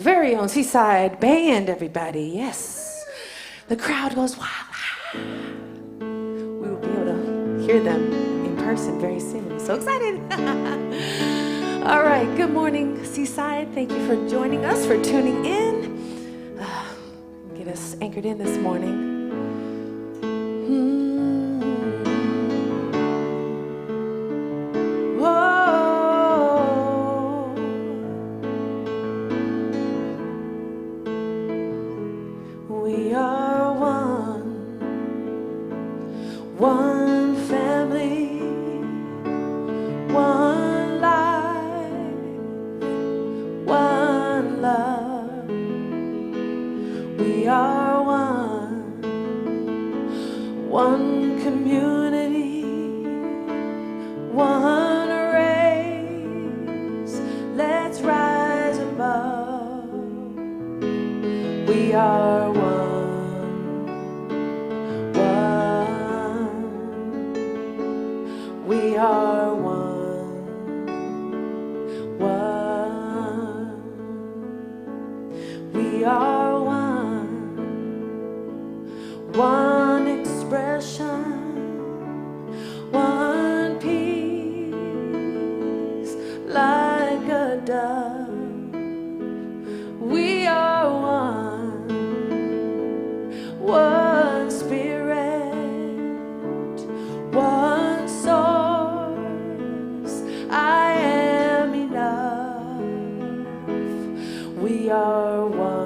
Very own Seaside band, everybody. Yes. The crowd goes wild. We will be able to hear them in person very soon. So excited. All right. Good morning, Seaside. Thank you for joining us, for tuning in. Get us anchored in this morning. One family, one life, one love. We are one community, one race. Let's rise above. We are one. We are one. We are one expression, one peace like a dove. We are one spirit, one source. I am enough. We are one.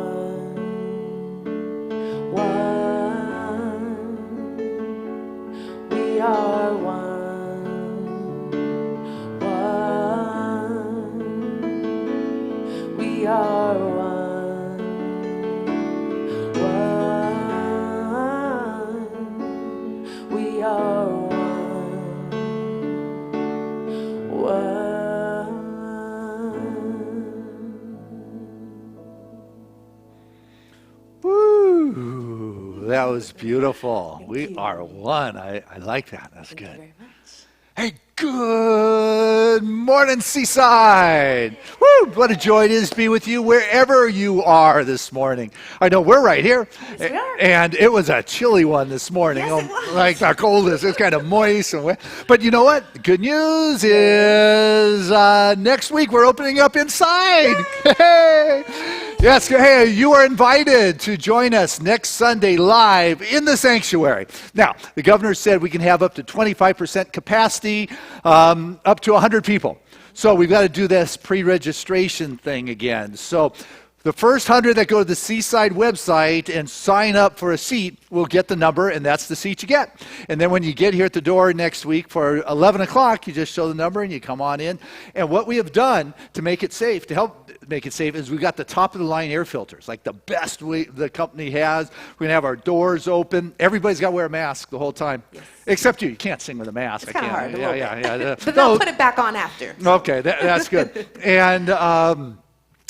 We are one. We are one. We are one. Woo! That was beautiful. We are one. I like that. That's Thank good. you very much. Hey, good Good morning, Seaside. Woo, what a joy it is to be with you wherever you are this morning. I know we're right here. Yes, we are. And it was a chilly one this morning. Yes, it was. Like our coldest. It's kind of moist and wet. But you know what? Good news is next week we're opening up inside. Hey. Yes, hey, you are invited to join us next Sunday live in the sanctuary. Now, the governor said we can have up to 25% capacity, up to 100 people. So we've got to do this pre-registration thing again. So the first 100 that go to the Seaside website and sign up for a seat will get the number, and that's the seat you get. And then when you get here at the door next week for 11 o'clock, you just show the number and you come on in. And what we have done to make it safe, to help make it safe, is we got the top-of-the-line air filters, like the best the company has. We're going to have our doors open. Everybody's got to wear a mask the whole time. Yes. Except you. You can't sing with a mask. It's kind of hard. Yeah. But they'll put it back on after. Okay, that's good. And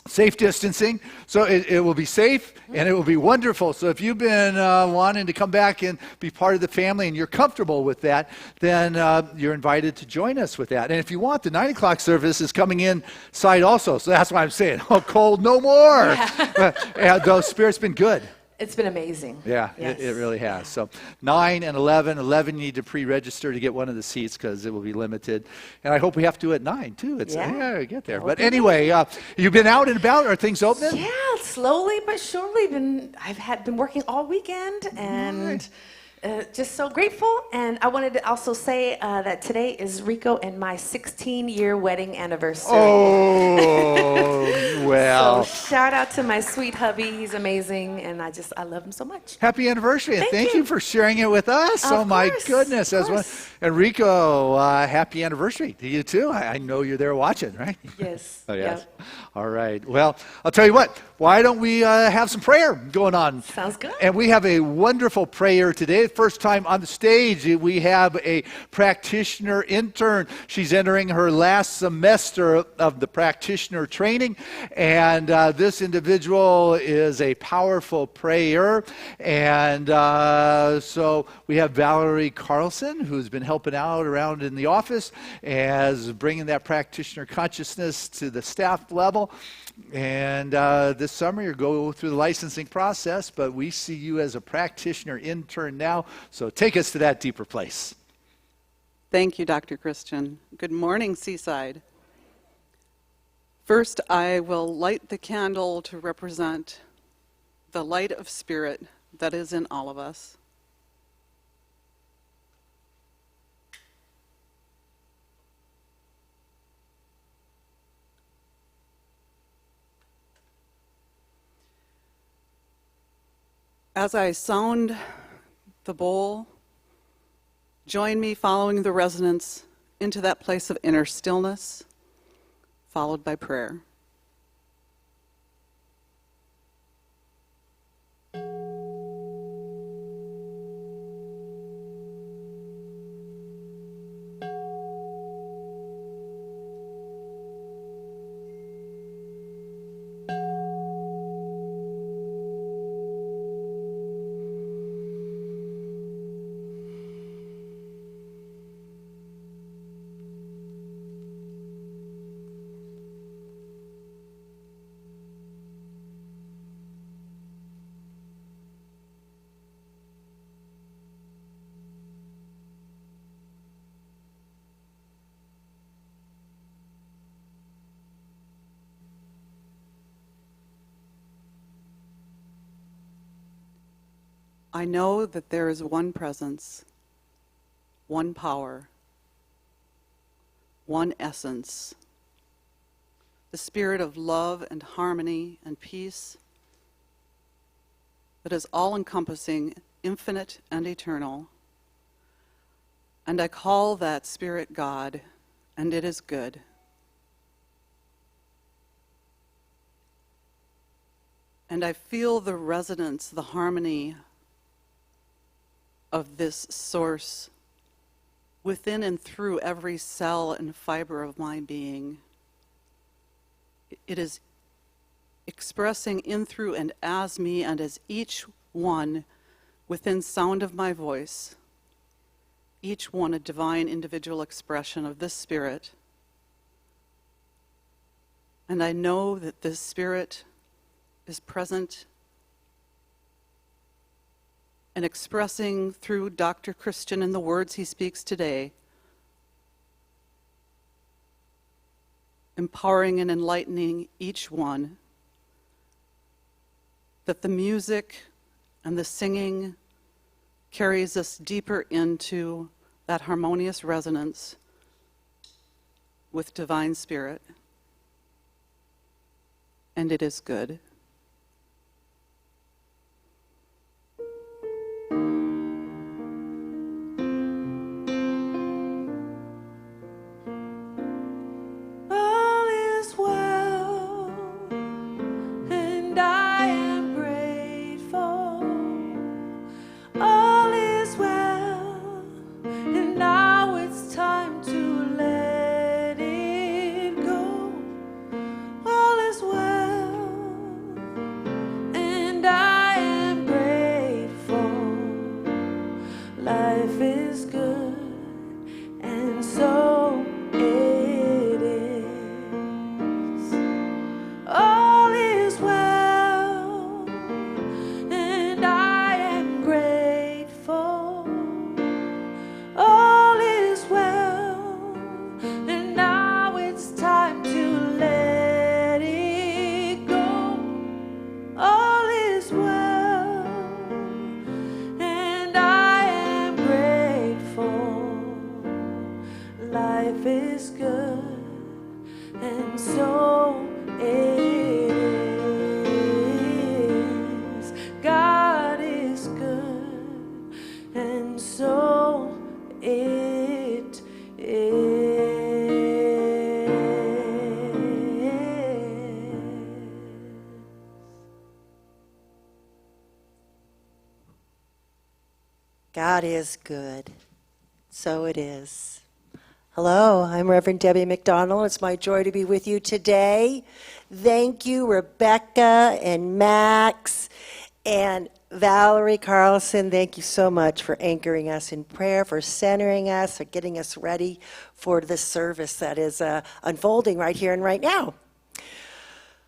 safe distancing, so it will be safe and it will be wonderful. So if you've been wanting to come back and be part of the family and you're comfortable with that, then you're invited to join us with that. And if you want, the 9 o'clock service is coming inside also. So that's why I'm saying, oh, cold, no more. Yeah. The Spirit's been good. It's been amazing. Yeah, Yes. it really has. So 9 and 11. 11 you need to pre-register to get one of the seats because it will be limited. And I hope we have to at 9 too. Yeah, get there. But anyway, you've been out and about. Are things opening? Yeah, slowly but surely. I've been working all weekend and just so grateful. And I wanted to also say that today is Rico and my 16-year wedding anniversary. Oh, well. So shout out to my sweet hubby. He's amazing, and I love him so much. Happy anniversary, and thank you. you for sharing it with us. Of My course, goodness. of course. And Rico, happy anniversary to you too. I know you're there watching, right? Yes. Oh, yes. Yep. All right. Well, I'll tell you what. Why don't we have some prayer going on? Sounds good. And we have a wonderful prayer today. First time on the stage, we have a practitioner intern. She's entering her last semester of the practitioner training. And this individual is a powerful prayer. And so we have Valerie Carlson, who's been helping out around in the office as bringing that practitioner consciousness to the staff level. And this summer you'll go through the licensing process, but we see you as a practitioner intern now, so take us to that deeper place. Thank you, Dr. Christian. Good morning, Seaside. First, I will light the candle to represent the light of spirit that is in all of us. As I sound the bowl, join me following the resonance into that place of inner stillness, followed by prayer. I know that there is one presence, one power, one essence, the spirit of love and harmony and peace that is all-encompassing, infinite and eternal. And I call that spirit God, and it is good. And I feel the resonance, the harmony of this source within and through every cell and fiber of my being. It is expressing in, through, and as me, and as each one within sound of my voice, each one a divine individual expression of this spirit And I know that this Spirit is present and expressing through Dr. Christian and the words he speaks today, empowering and enlightening each one, that the music and the singing carries us deeper into that harmonious resonance with Divine Spirit. And it is good. All is well, and I am grateful. All is well, and now it's time to let it go. All is well, and I am grateful. Life is good, and so it is. All is well, and I am grateful. All is well, and now it's time to let it go. All is well, and I am grateful. Life is good, and so it is. God is good, and so it is. God is good. So it is. Hello, I'm Reverend Debbie Mcdonald. It's my joy to be with you today. Thank you, Rebecca and Max and Valerie Carlson. Thank you so much for anchoring us in prayer, for centering us, for getting us ready for this service that is unfolding right here and right now.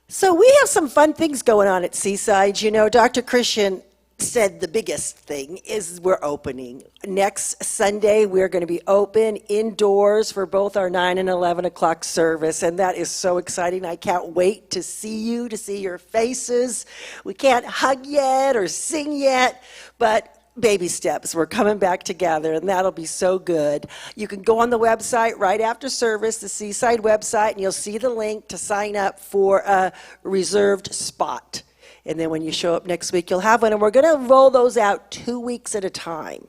So we have some fun things going on at Seaside. You know, Dr. Christian said the biggest thing is we're opening. Next Sunday, we're going to be open indoors for both our 9 and 11 o'clock service, and that is so exciting. I can't wait to see you, to see your faces. We can't hug yet or sing yet, but baby steps. We're coming back together, and that'll be so good. You can go on the website right after service, the Seaside website, and you'll see the link to sign up for a reserved spot. And then when you show up next week, you'll have one. And we're going to roll those out 2 weeks at a time.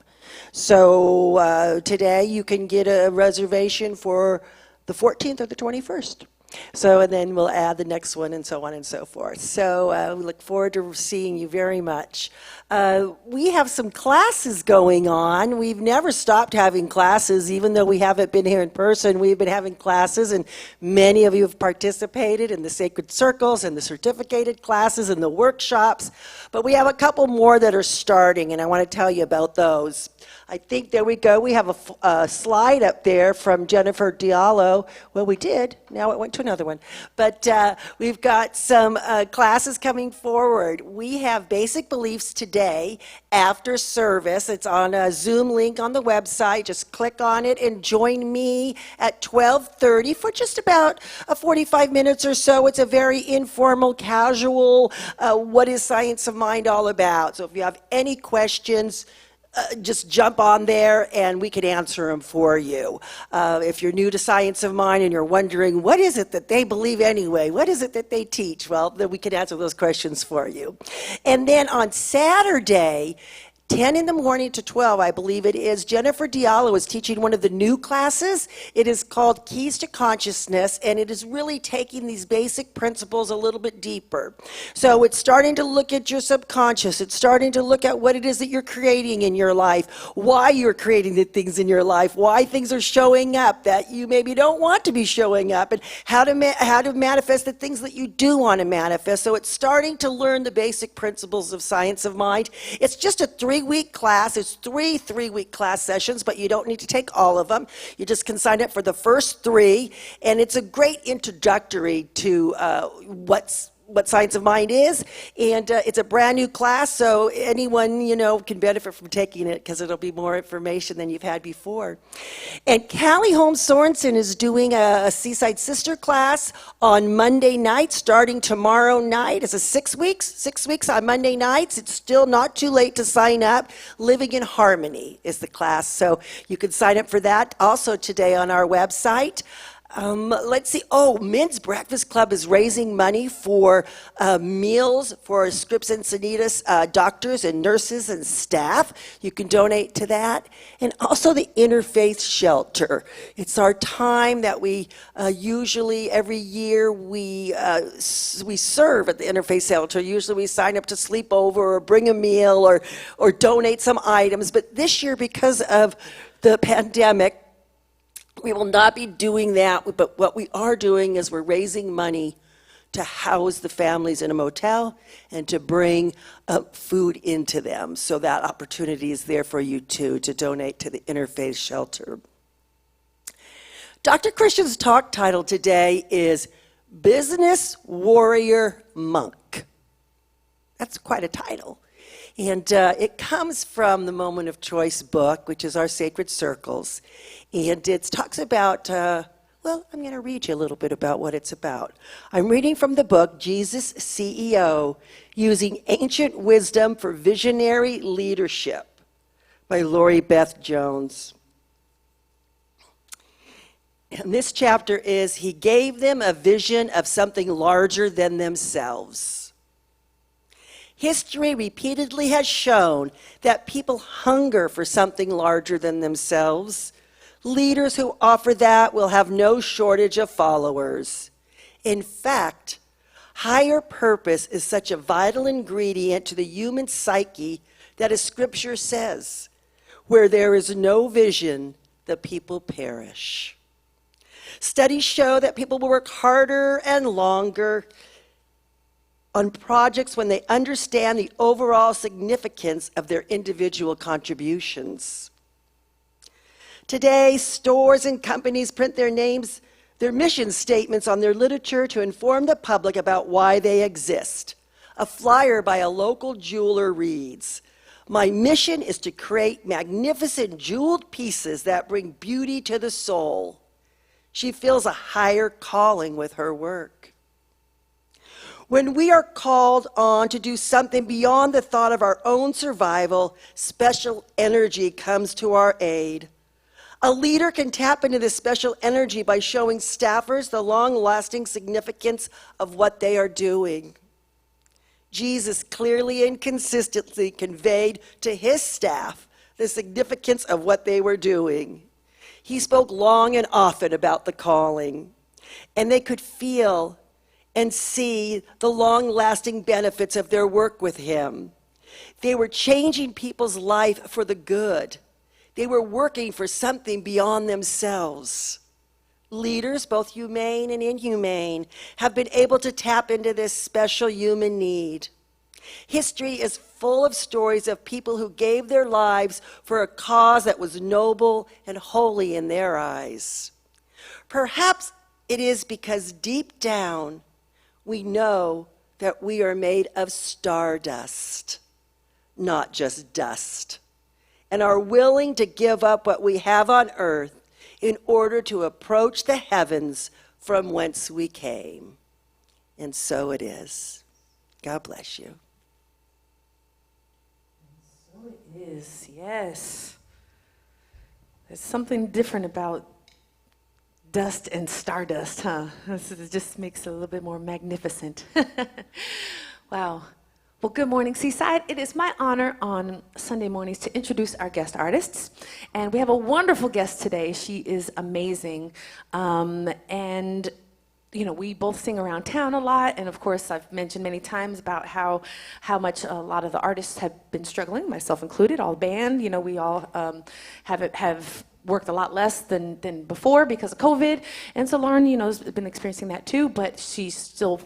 So today you can get a reservation for the 14th or the 21st. So, and then we'll add the next one and so on and so forth. So we look forward to seeing you very much. We have some classes going on. We've never stopped having classes, even though we haven't been here in person. We've been having classes, and many of you have participated in the Sacred Circles and the certificated classes and the workshops. But we have a couple more that are starting, and I want to tell you about those. I think, there we go. We have a slide up there from Jennifer Diallo. Well, we did. Now it went to another one. But we've got some classes coming forward. We have Basic Beliefs today after service. It's on a Zoom link on the website. Just click on it and join me at 12:30 for just about 45 minutes or so. It's a very informal, casual, what is Science of Mind all about? So if you have any questions, just jump on there and we can answer them for you. If you're new to Science of Mind and you're wondering, what is it that they believe anyway? What is it that they teach? Well, then we can answer those questions for you. And then on Saturday, 10 in the morning to 12, I believe it is, Jennifer Diallo is teaching one of the new classes. It is called Keys to Consciousness, and it is really taking these basic principles a little bit deeper. So it's starting to look at your subconscious. It's starting to look at what it is that you're creating in your life, why you're creating the things in your life, why things are showing up that you maybe don't want to be showing up, and how to manifest the things that you do want to manifest. So it's starting to learn the basic principles of Science of Mind. It's just a 3 3-week class. It's 3-week class sessions, but you don't need to take all of them. You just can sign up for the first 3, and it's a great introductory to what Science of Mind is, and it's a brand new class, so anyone, can benefit from taking it because it'll be more information than you've had before. And Callie Holmes Sorensen is doing a Seaside Sister class on Monday night, starting tomorrow night. It's a 6 weeks on Monday nights. It's still not too late to sign up. Living in Harmony is the class, so you can sign up for that also today on our website. Let's see. Oh, Men's Breakfast Club is raising money for meals for Scripps and Sanitas doctors and nurses and staff. You can donate to that. And also the Interfaith Shelter. It's our time that we usually every year we serve at the Interfaith Shelter. Usually we sign up to sleep over or bring a meal or donate some items. But this year, because of the pandemic, we will not be doing that, but what we are doing is we're raising money to house the families in a motel and to bring food into them. So that opportunity is there for you too, to donate to the Interfaith Shelter. Dr. Christian's talk title today is Business Warrior Monk. That's quite a title. And it comes from the Moment of Choice book, which is our Sacred Circles. And it talks about, I'm going to read you a little bit about what it's about. I'm reading from the book, Jesus CEO, Using Ancient Wisdom for Visionary Leadership by Lori Beth Jones. And this chapter is, He gave them a vision of something larger than themselves. History repeatedly has shown that people hunger for something larger than themselves. Leaders who offer that will have no shortage of followers. In fact, higher purpose is such a vital ingredient to the human psyche that, as Scripture says, where there is no vision, the people perish. Studies show that people will work harder and longer on projects when they understand the overall significance of their individual contributions. Today, stores and companies print their names, their mission statements on their literature to inform the public about why they exist. A flyer by a local jeweler reads, "My mission is to create magnificent jeweled pieces that bring beauty to the soul." She feels a higher calling with her work. When we are called on to do something beyond the thought of our own survival, special energy comes to our aid. A leader can tap into this special energy by showing staffers the long-lasting significance of what they are doing. Jesus clearly and consistently conveyed to his staff the significance of what they were doing. He spoke long and often about the calling, and they could feel and see the long-lasting benefits of their work with him. They were changing people's life for the good. They were working for something beyond themselves. Leaders, both humane and inhumane, have been able to tap into this special human need. History is full of stories of people who gave their lives for a cause that was noble and holy in their eyes. Perhaps it is because deep down, we know that we are made of stardust, not just dust, and are willing to give up what we have on earth in order to approach the heavens from whence we came. And so it is. God bless you. So it is, yes. There's something different about dust and stardust, huh? It just makes it a little bit more magnificent. Wow. Well, good morning, Seaside. It is my honor on Sunday mornings to introduce our guest artists. And we have a wonderful guest today. She is amazing. And we both sing around town a lot. And of course, I've mentioned many times about how much a lot of the artists have been struggling, myself included, all band. We all have worked a lot less than before because of COVID. And so Lauren, has been experiencing that too, but she's still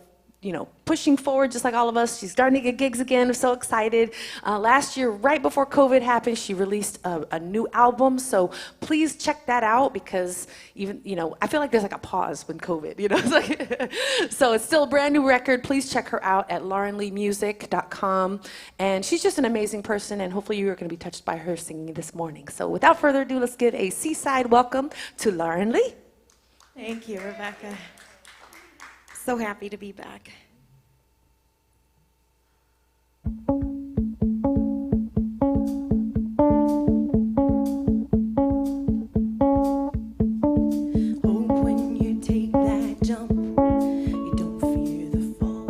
pushing forward just like all of us. She's starting to get gigs again. I'm so excited. Last year, right before COVID happened, she released a new album. So please check that out because even, I feel like there's like a pause when COVID, It's like so it's still a brand new record. Please check her out at laurenleemusic.com. And she's just an amazing person, and hopefully you are going to be touched by her singing this morning. So without further ado, let's give a Seaside welcome to Lauren Leigh. Thank you, Rebecca. So happy to be back. Hope when you take that jump, you don't fear the fall.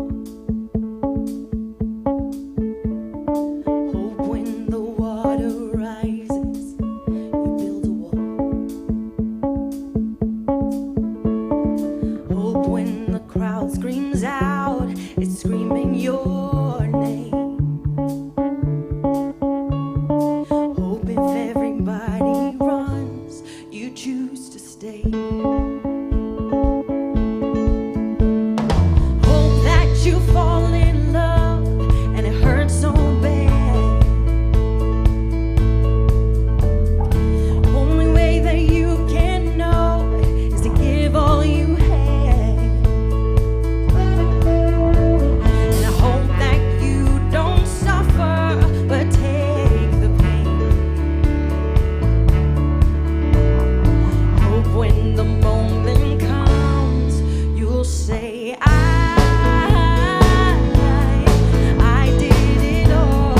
Hope when the water rises, you build a wall. Hope when the crowd screams out, it's screaming your name. Hope if everybody runs, you choose to stay. Hope that you fall in love and it hurts so bad. Only way that you can know is to give all you had. And I hope that you don't suffer but take the pain. Hope when the moment comes, you'll say, I did it all.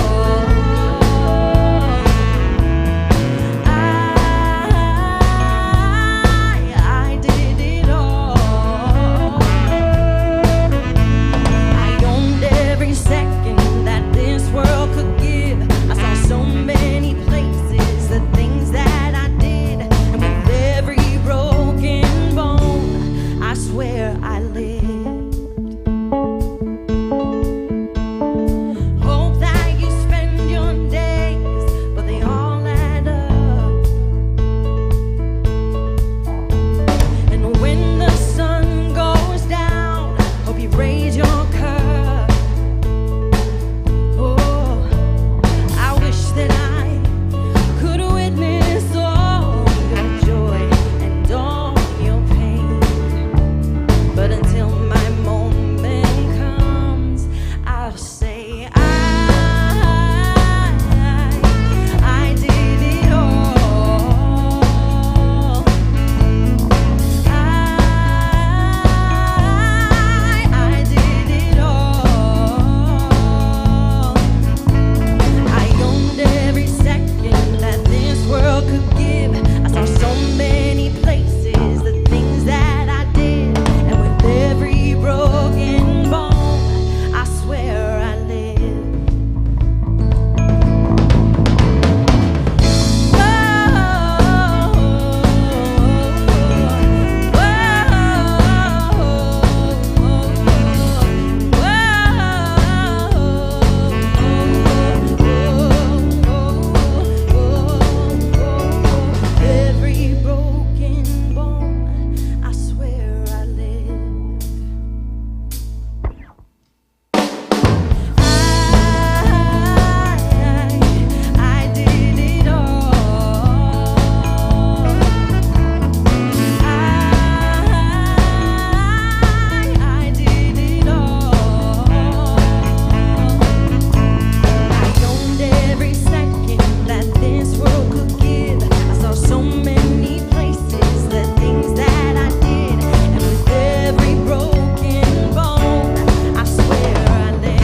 I did it all. I owned every second that this world could give. I saw so many places, the things that I did. And with every broken bone, I swear I lived. Hope that you spend your days, but they all add up. And when the sun goes down, hope you raise your cup. Oh, I wish that I could witness all your joy and all your pain. But until my moment comes, I'll say I did it all. I did it all. I owned every second that this world could give. I saw so many places, the things that I did. And with every broken bone, I swear I lived. Every broken bone, I swear I lived. I did it all. I did it all. I owned every second that this world could give. I saw so many places, the things that I did. And with every broken bone, I swear I lived.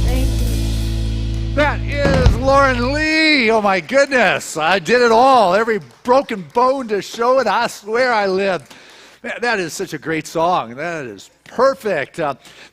Thank you. That is Lauren Leigh. Oh my goodness. I did it all. Every broken bone to show it. I swear I lived. Man, that is such a great song. That is Perfect.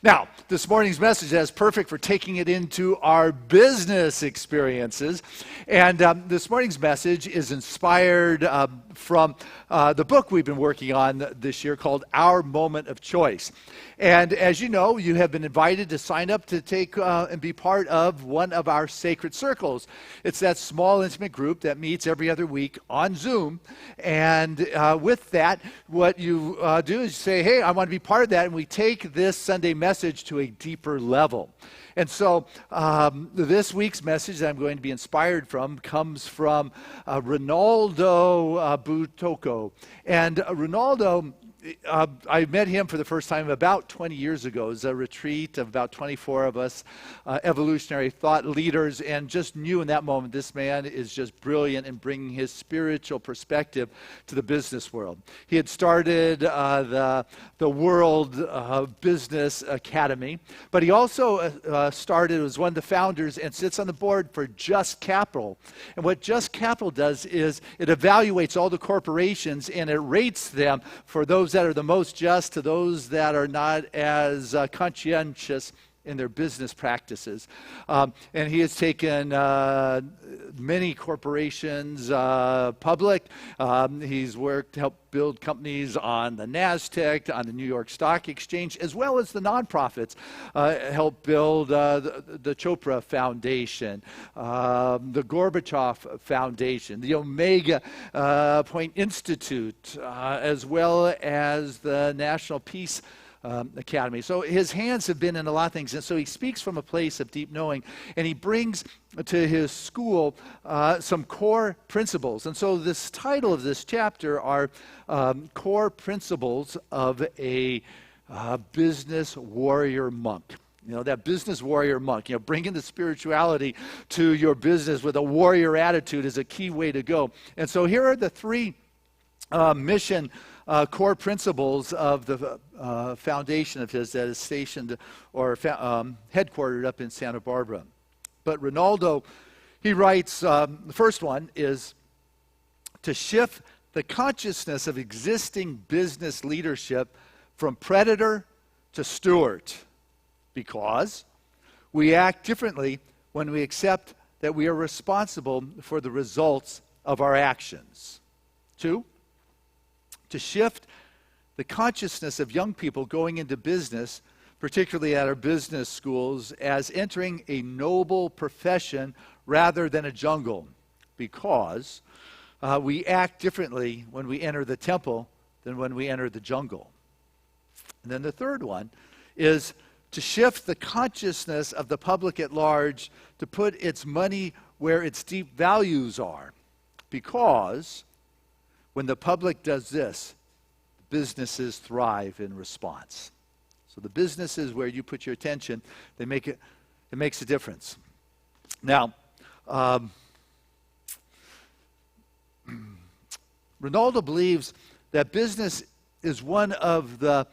Now, this morning's message is perfect for taking it into our business experiences. And this morning's message is inspired from the book we've been working on this year called Our Moment of Choice. And as you know, you have been invited to sign up to take and be part of one of our sacred circles. It's that small, intimate group that meets every other week on Zoom. And with that, what you do is you say, hey, I want to be part of that. And we take this Sunday message to a deeper level. And so this week's message that I'm going to be inspired from comes from Ronaldo Butoko. And Ronaldo, I met him for the first time about 20 years ago. It was a retreat of about 24 of us, evolutionary thought leaders, and just knew in that moment this man is just brilliant in bringing his spiritual perspective to the business world. He had started the World Business Academy, but he also was one of the founders and sits on the board for Just Capital. And what Just Capital does is it evaluates all the corporations and it rates them for those that are the most just to those that are not as conscientious in their business practices. And he has taken many corporations public. He's worked to help build companies on the NASDAQ, on the New York Stock Exchange, as well as the nonprofits. Helped build the Chopra Foundation, the Gorbachev Foundation, the Omega Point Institute, as well as the National Peace Academy. So his hands have been in a lot of things, and so he speaks from a place of deep knowing, and he brings to his school some core principles. And so this title of this chapter are Core Principles of a Business Warrior Monk. You know, that business warrior monk, bringing the spirituality to your business with a warrior attitude is a key way to go. And so here are the three mission core principles of the foundation of his that is stationed or headquartered up in Santa Barbara. But Ronaldo, he writes, the first one is to shift the consciousness of existing business leadership from predator to steward, because we act differently when we accept that we are responsible for the results of our actions. 2, to shift the consciousness of young people going into business, particularly at our business schools, as entering a noble profession rather than a jungle, because we act differently when we enter the temple than when we enter the jungle. And then the third one is to shift the consciousness of the public at large to put its money where its deep values are, because when the public does this, businesses thrive in response. So the businesses where you put your attention, it makes a difference. Now, Ronaldo believes that business is one of the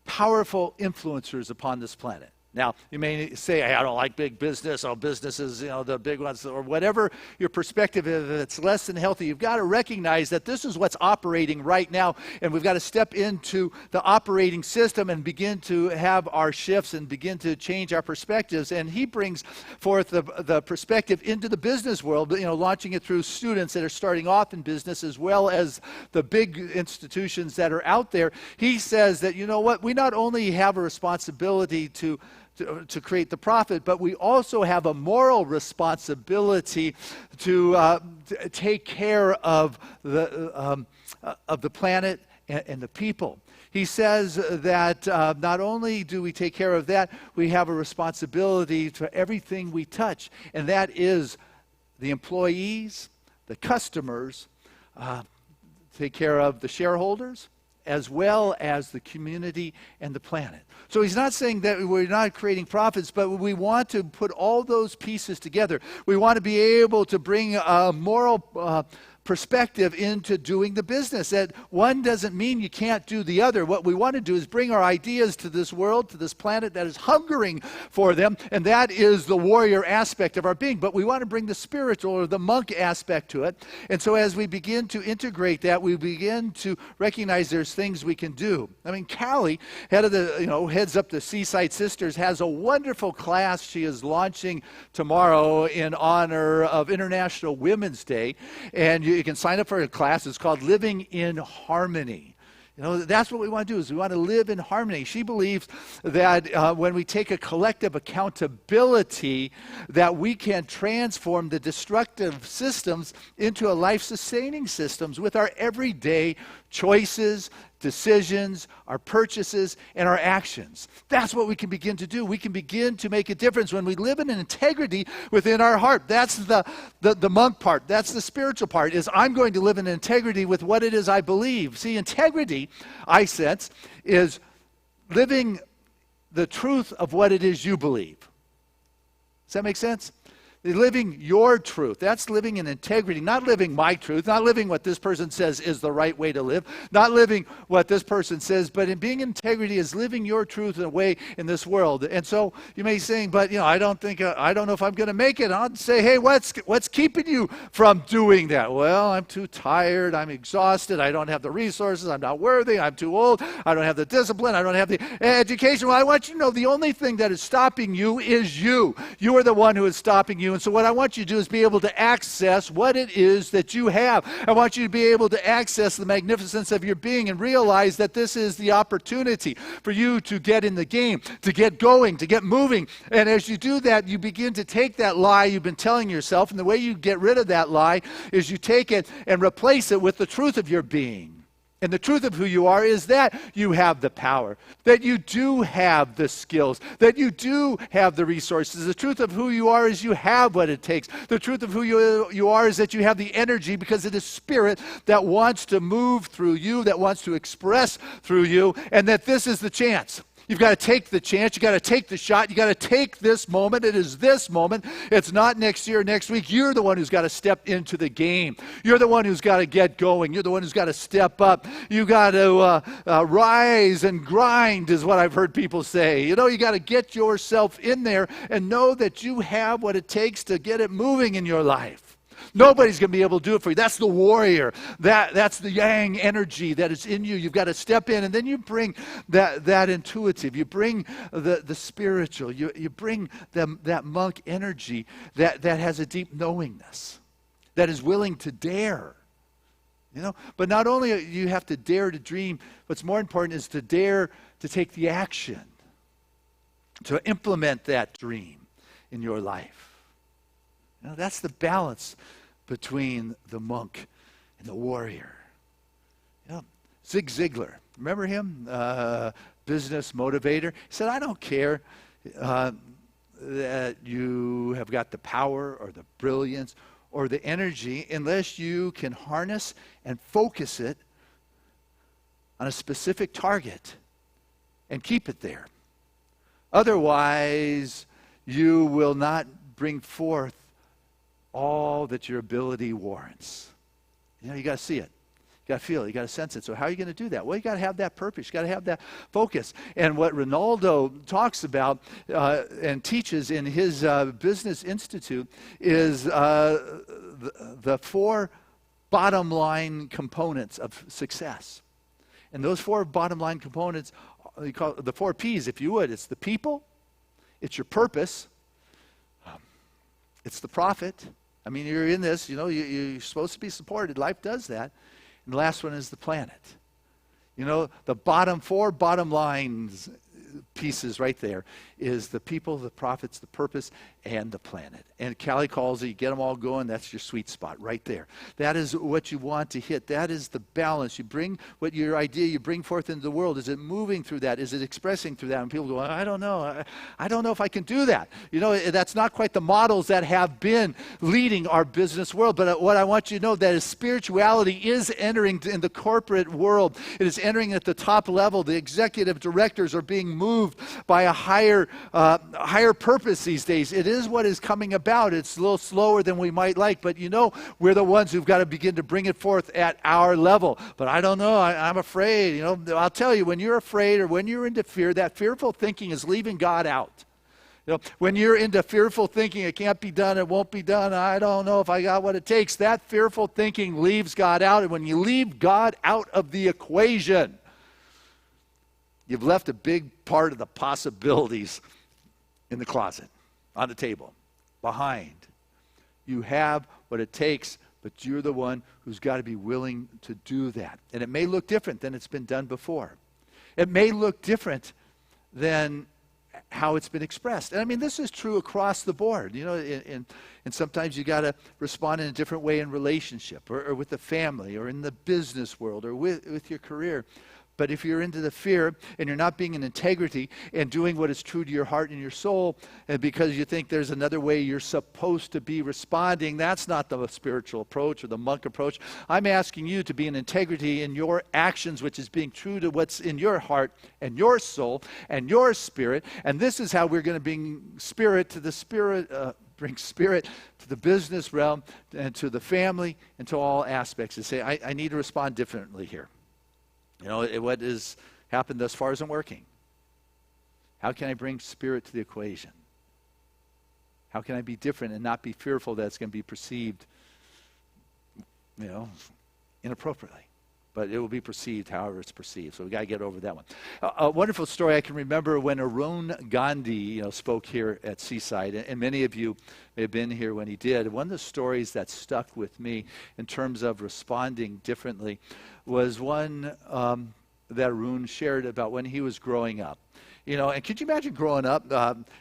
powerful influencers upon this planet. Now, you may say, hey, I don't like big business, or businesses, the big ones, or whatever your perspective is, if it's less than healthy. You've got to recognize that this is what's operating right now, and we've got to step into the operating system and begin to have our shifts and begin to change our perspectives. And he brings forth the perspective into the business world, launching it through students that are starting off in business, as well as the big institutions that are out there. He says that, we not only have a responsibility to create the profit, but we also have a moral responsibility to take care of the planet and the people. He says that not only do we take care of that, we have a responsibility for everything we touch, and that is the employees, the customers, take care of the shareholders, as well as the community and the planet. So he's not saying that we're not creating profits, but we want to put all those pieces together. We want to be able to bring moral perspective into doing the business. That one doesn't mean you can't do the other. What we want to do is bring our ideas to this world, to this planet that is hungering for them, and that is the warrior aspect of our being. But we want to bring the spiritual or the monk aspect to it. And so as we begin to integrate that, we begin to recognize there's things we can do. I mean, Callie, heads up the Seaside Sisters, has a wonderful class she is launching tomorrow in honor of International Women's Day. And you can sign up for a class. It's called Living in Harmony. That's what we want to do, is we want to live in harmony. She believes that when we take a collective accountability, that we can transform the destructive systems into a life-sustaining systems with our everyday choices, decisions, our purchases, and our actions. That's what we can begin to do. We can begin to make a difference when we live in an integrity within our heart. That's the monk part. That's the spiritual part, is I'm going to live in integrity with what it is I believe. See, integrity, I sense, is living the truth of what it is you believe. Does that make sense? Living your truth. That's living in integrity, not living my truth, not living what this person says is the right way to live, not living what this person says, but in being integrity is living your truth in a way in this world. And so you may be saying, but I don't know if I'm going to make it. I'll say, hey, what's keeping you from doing that? Well, I'm too tired, I'm exhausted, I don't have the resources, I'm not worthy, I'm too old, I don't have the discipline, I don't have the education. Well, I want you to know the only thing that is stopping you is you. You are the one who is stopping you. And so what I want you to do is be able to access what it is that you have. I want you to be able to access the magnificence of your being and realize that this is the opportunity for you to get in the game, to get going, to get moving. And as you do that, you begin to take that lie you've been telling yourself, and the way you get rid of that lie is you take it and replace it with the truth of your being. And the truth of who you are is that you have the power, that you do have the skills, that you do have the resources. The truth of who you are is you have what it takes. The truth of who you are is that you have the energy, because it is spirit that wants to move through you, that wants to express through you, and that this is the chance. You've got to take the chance. You've got to take the shot. You've got to take this moment. It is this moment. It's not next year, next week. You're the one who's got to step into the game. You're the one who's got to get going. You're the one who's got to step up. You've got to rise and grind, is what I've heard people say. You got to get yourself in there and know that you have what it takes to get it moving in your life. Nobody's going to be able to do it for you. That's the warrior. That's the yang energy that is in you. You've got to step in, and then you bring that intuitive. You bring the spiritual. You bring that monk energy that has a deep knowingness, that is willing to dare. But not only you have to dare to dream, what's more important is to dare to take the action, to implement that dream in your life. That's the balance between the monk and the warrior. Zig Ziglar, remember him? Business motivator. He said, I don't care that you have got the power or the brilliance or the energy unless you can harness and focus it on a specific target and keep it there. Otherwise, you will not bring forth all that your ability warrants. You got to see it. You got to feel it. You got to sense it. So how are you going to do that? Well, you got to have that purpose. You got to have that focus. And what Ronaldo talks about and teaches in his Business Institute is the four bottom line components of success. And those four bottom line components, you call the 4 P's, if you would. It's the people. It's your purpose. It's the profit. I mean, you're in this, you're supposed to be supported. Life does that. And the last one is the planet. The 4 bottom lines pieces right there is the people, the profits, the purpose, and the planet. And Callie calls it, you get them all going, that's your sweet spot right there. That is what you want to hit. That is the balance. You bring what your idea you bring forth into the world. Is it moving through that? Is it expressing through that? And people go, I don't know. I don't know if I can do that. That's not quite the models that have been leading our business world. But what I want you to know that is spirituality is entering in the corporate world. It is entering at the top level. The executive directors are being moved by a higher purpose these days. It is what is coming about. It's a little slower than we might like, but we're the ones who've got to begin to bring it forth at our level. But I don't know. I'm afraid. I'll tell you, when you're afraid or when you're into fear, that fearful thinking is leaving God out. When you're into fearful thinking, it can't be done, it won't be done, I don't know if I got what it takes, that fearful thinking leaves God out. And when you leave God out of the equation, you've left a big part of the possibilities in the closet, on the table, behind. You have what it takes, but you're the one who's got to be willing to do that. And it may look different than it's been done before. It may look different than how it's been expressed. And I mean, this is true across the board. And sometimes you got to respond in a different way in relationship or with the family or in the business world or with your career. But if you're into the fear and you're not being in integrity and doing what is true to your heart and your soul, and because you think there's another way you're supposed to be responding, that's not the spiritual approach or the monk approach. I'm asking you to be in integrity in your actions, which is being true to what's in your heart and your soul and your spirit. And this is how we're going to bring spirit to the spirit, bring spirit to the business realm and to the family and to all aspects. To say, I need to respond differently here. What has happened thus far isn't working. How can I bring spirit to the equation? How can I be different and not be fearful that it's going to be perceived, inappropriately? But it will be perceived however it's perceived. So we got to get over that one. A wonderful story I can remember when Arun Gandhi, spoke here at Seaside, and many of you may have been here when he did. One of the stories that stuck with me in terms of responding differently was one that Arun shared about when he was growing up. And could you imagine growing up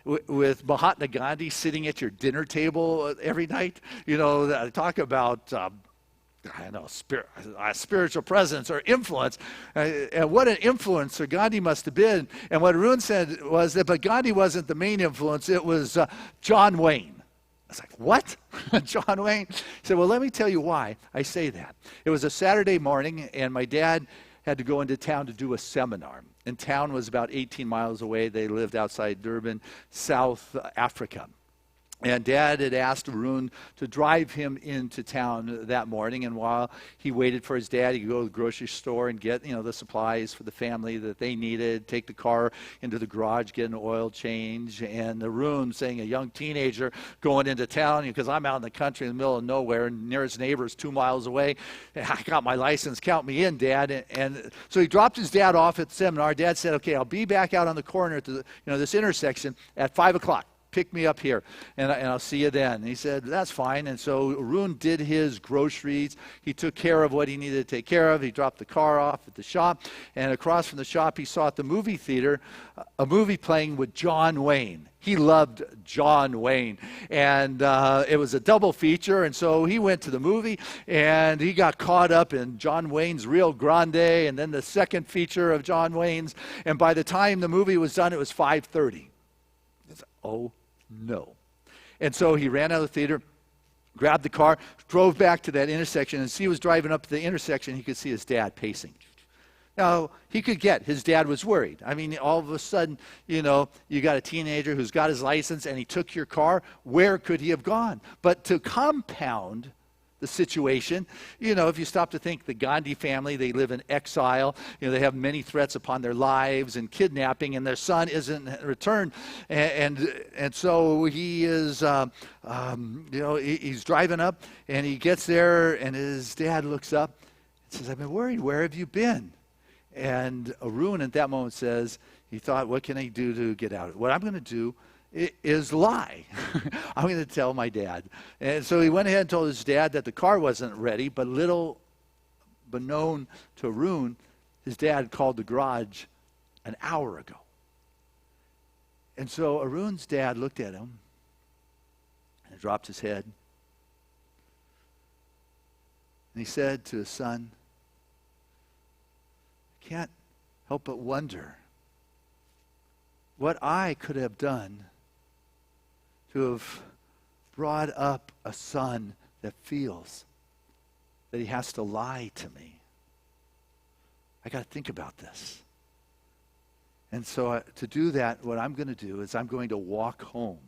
with Mahatma Gandhi sitting at your dinner table every night? Talk about spiritual presence or influence. And what an influencer Gandhi must have been. And what Arun said was that, but Gandhi wasn't the main influence, it was John Wayne. I was like, what? John Wayne? He said, well, let me tell you why I say that. It was a Saturday morning, and my dad had to go into town to do a seminar. And town was about 18 miles away. They lived outside Durban, South Africa. And Dad had asked Arun to drive him into town that morning. And while he waited for his dad, he could go to the grocery store and get, the supplies for the family that they needed, take the car into the garage, get an oil change. And Arun, saying a young teenager going into town, because I'm out in the country in the middle of nowhere, and nearest neighbor is 2 miles away. I got my license, count me in, Dad. And so he dropped his dad off at the seminar. Dad said, okay, I'll be back out on the corner at this intersection at 5 o'clock. Pick me up here, and I'll see you then. And he said, that's fine. And so Arun did his groceries. He took care of what he needed to take care of. He dropped the car off at the shop, and across from the shop, he saw at the movie theater a movie playing with John Wayne. He loved John Wayne, and it was a double feature, and so he went to the movie, and he got caught up in John Wayne's Rio Grande, and then the second feature of John Wayne's, and by the time the movie was done, it was 5:30. Oh, no. And so he ran out of the theater, grabbed the car, drove back to that intersection, and as he was driving up to the intersection, he could see his dad pacing. Now, he could get, his dad was worried. I mean, all of a sudden, you got a teenager who's got his license and he took your car. Where could he have gone? But to compound the situation, if you stop to think, the Gandhi family, they live in exile. They have many threats upon their lives and kidnapping, and their son isn't returned. And so he is, he's driving up, and he gets there, and his dad looks up and says, I've been worried. Where have you been? And Arun at that moment says, he thought, what can I do to get out of it? What I'm going to do is lie. I'm going to tell my dad. And so he went ahead and told his dad that the car wasn't ready, but known to Arun, his dad called the garage an hour ago. And so Arun's dad looked at him and dropped his head. And he said to his son, I can't help but wonder what I could have done to have brought up a son that feels that he has to lie to me. I got to think about this. And so to do that, what I'm going to do is I'm going to walk home.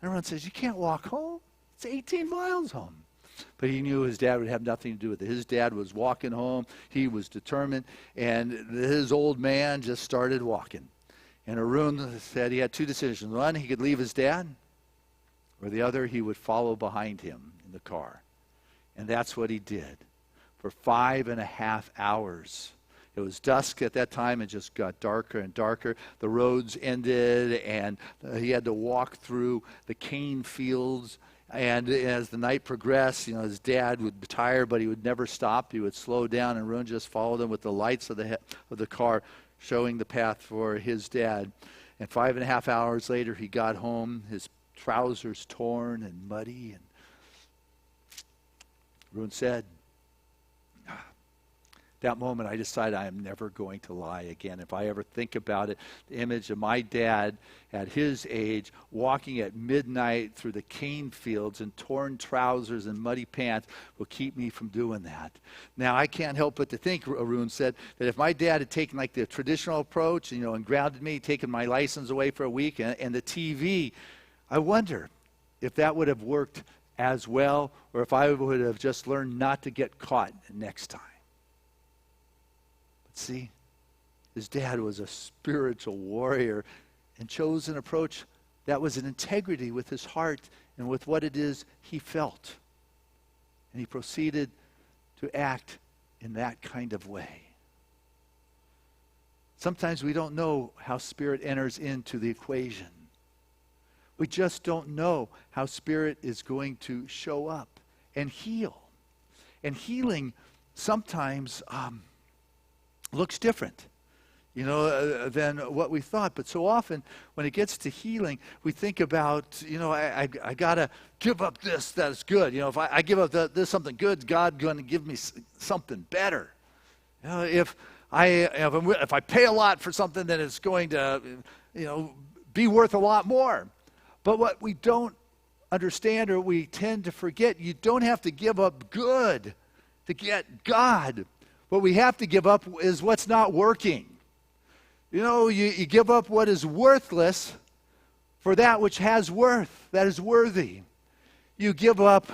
Everyone says, you can't walk home. It's 18 miles home. But he knew his dad would have nothing to do with it. His dad was walking home. He was determined. And his old man just started walking. And Arun said he had two decisions. One, he could leave his dad. Or the other, he would follow behind him in the car. And that's what he did for 5.5 hours. It was dusk at that time. It just got darker and darker. The roads ended, and he had to walk through the cane fields. And as the night progressed, his dad would be tired, but he would never stop. He would slow down, and Arun just followed him with the lights of the car, showing the path for his dad. And 5.5 hours later, he got home, his trousers torn and muddy. And Arun said, that moment I decided I am never going to lie again. If I ever think about it, the image of my dad at his age walking at midnight through the cane fields in torn trousers and muddy pants will keep me from doing that. Now, I can't help but to think, Arun said, that if my dad had taken like the traditional approach, and grounded me, taken my license away for a week and the TV, I wonder if that would have worked as well, or if I would have just learned not to get caught next time. But see, his dad was a spiritual warrior and chose an approach that was in integrity with his heart and with what it is he felt. And he proceeded to act in that kind of way. Sometimes we don't know how Spirit enters into the equation. We just don't know how Spirit is going to show up and heal. And healing sometimes looks different, than what we thought. But so often when it gets to healing, we think about, I got to give up this that's good. If I give up this something good, God's going to give me something better. If I pay a lot for something, then it's going to, be worth a lot more. But what we don't understand, or we tend to forget, you don't have to give up good to get God. What we have to give up is what's not working. You give up what is worthless for that which has worth, that is worthy. You give up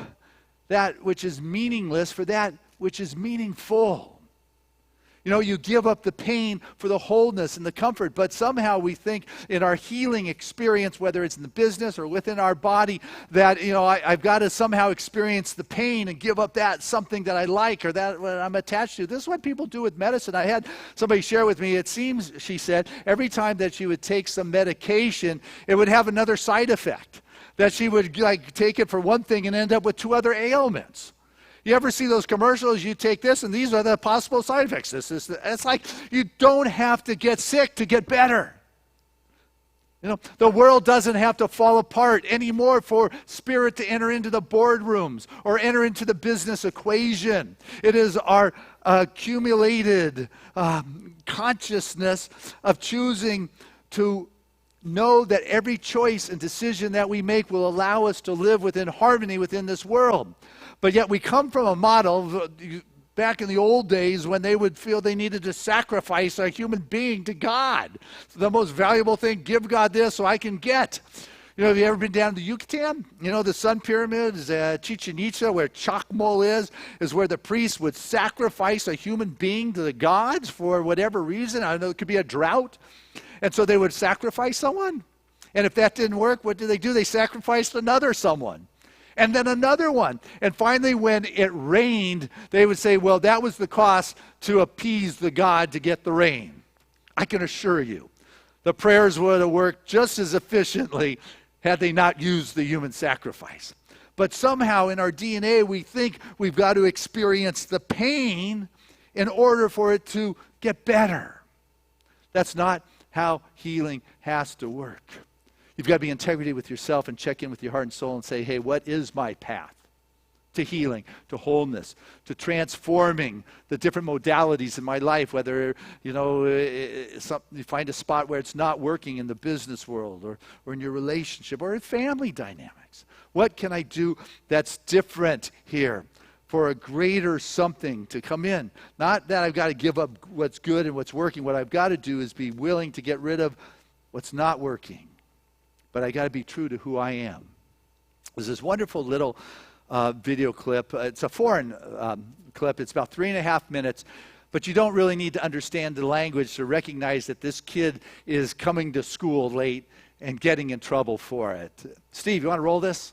that which is meaningless for that which is meaningful. You give up the pain for the wholeness and the comfort, but somehow we think in our healing experience, whether it's in the business or within our body, that, I've got to somehow experience the pain and give up that something that I like or that what I'm attached to. This is what people do with medicine. I had somebody share with me, it seems, she said, every time that she would take some medication, it would have another side effect, that she would take it for one thing and end up with 2 other ailments. You ever see those commercials? You take this, and these are the possible side effects. It's like you don't have to get sick to get better. The world doesn't have to fall apart anymore for Spirit to enter into the boardrooms or enter into the business equation. It is our accumulated consciousness of choosing to know that every choice and decision that we make will allow us to live within harmony within this world. But yet we come from a model back in the old days when they would feel they needed to sacrifice a human being to God. The most valuable thing, give God this so I can get. Have you ever been down to Yucatan? The Sun Pyramid is Chichen Itza, where Chacmol is where the priests would sacrifice a human being to the gods for whatever reason. I don't know, it could be a drought. And so they would sacrifice someone. And if that didn't work, what do? They sacrificed another someone. And then another one. And finally, when it rained, they would say, well, that was the cost to appease the God to get the rain. I can assure you, the prayers would have worked just as efficiently had they not used the human sacrifice. But somehow in our DNA, we think we've got to experience the pain in order for it to get better. That's not how healing has to work. You've got to be in integrity with yourself and check in with your heart and soul and say, hey, what is my path to healing, to wholeness, to transforming the different modalities in my life, whether, you find a spot where it's not working in the business world or in your relationship or in family dynamics. What can I do that's different here? for a greater something to come in. Not that I've got to give up what's good and what's working. What I've got to do is be willing to get rid of what's not working. But I got to be true to who I am. There's this wonderful little video clip. It's a foreign clip. It's about 3.5 minutes. But you don't really need to understand the language to recognize that this kid is coming to school late and getting in trouble for it. Steve, you want to roll this?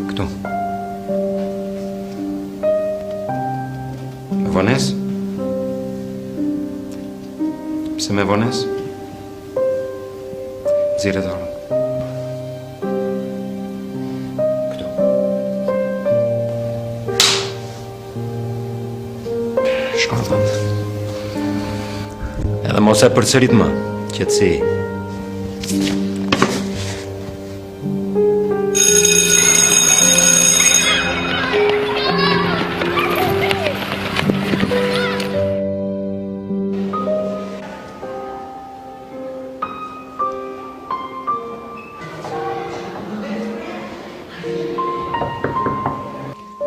Кто? Иванес? Jsem Иванес? Zíde tohle. Kdo? Škoda. Ele moc per celit mă. Ce ții?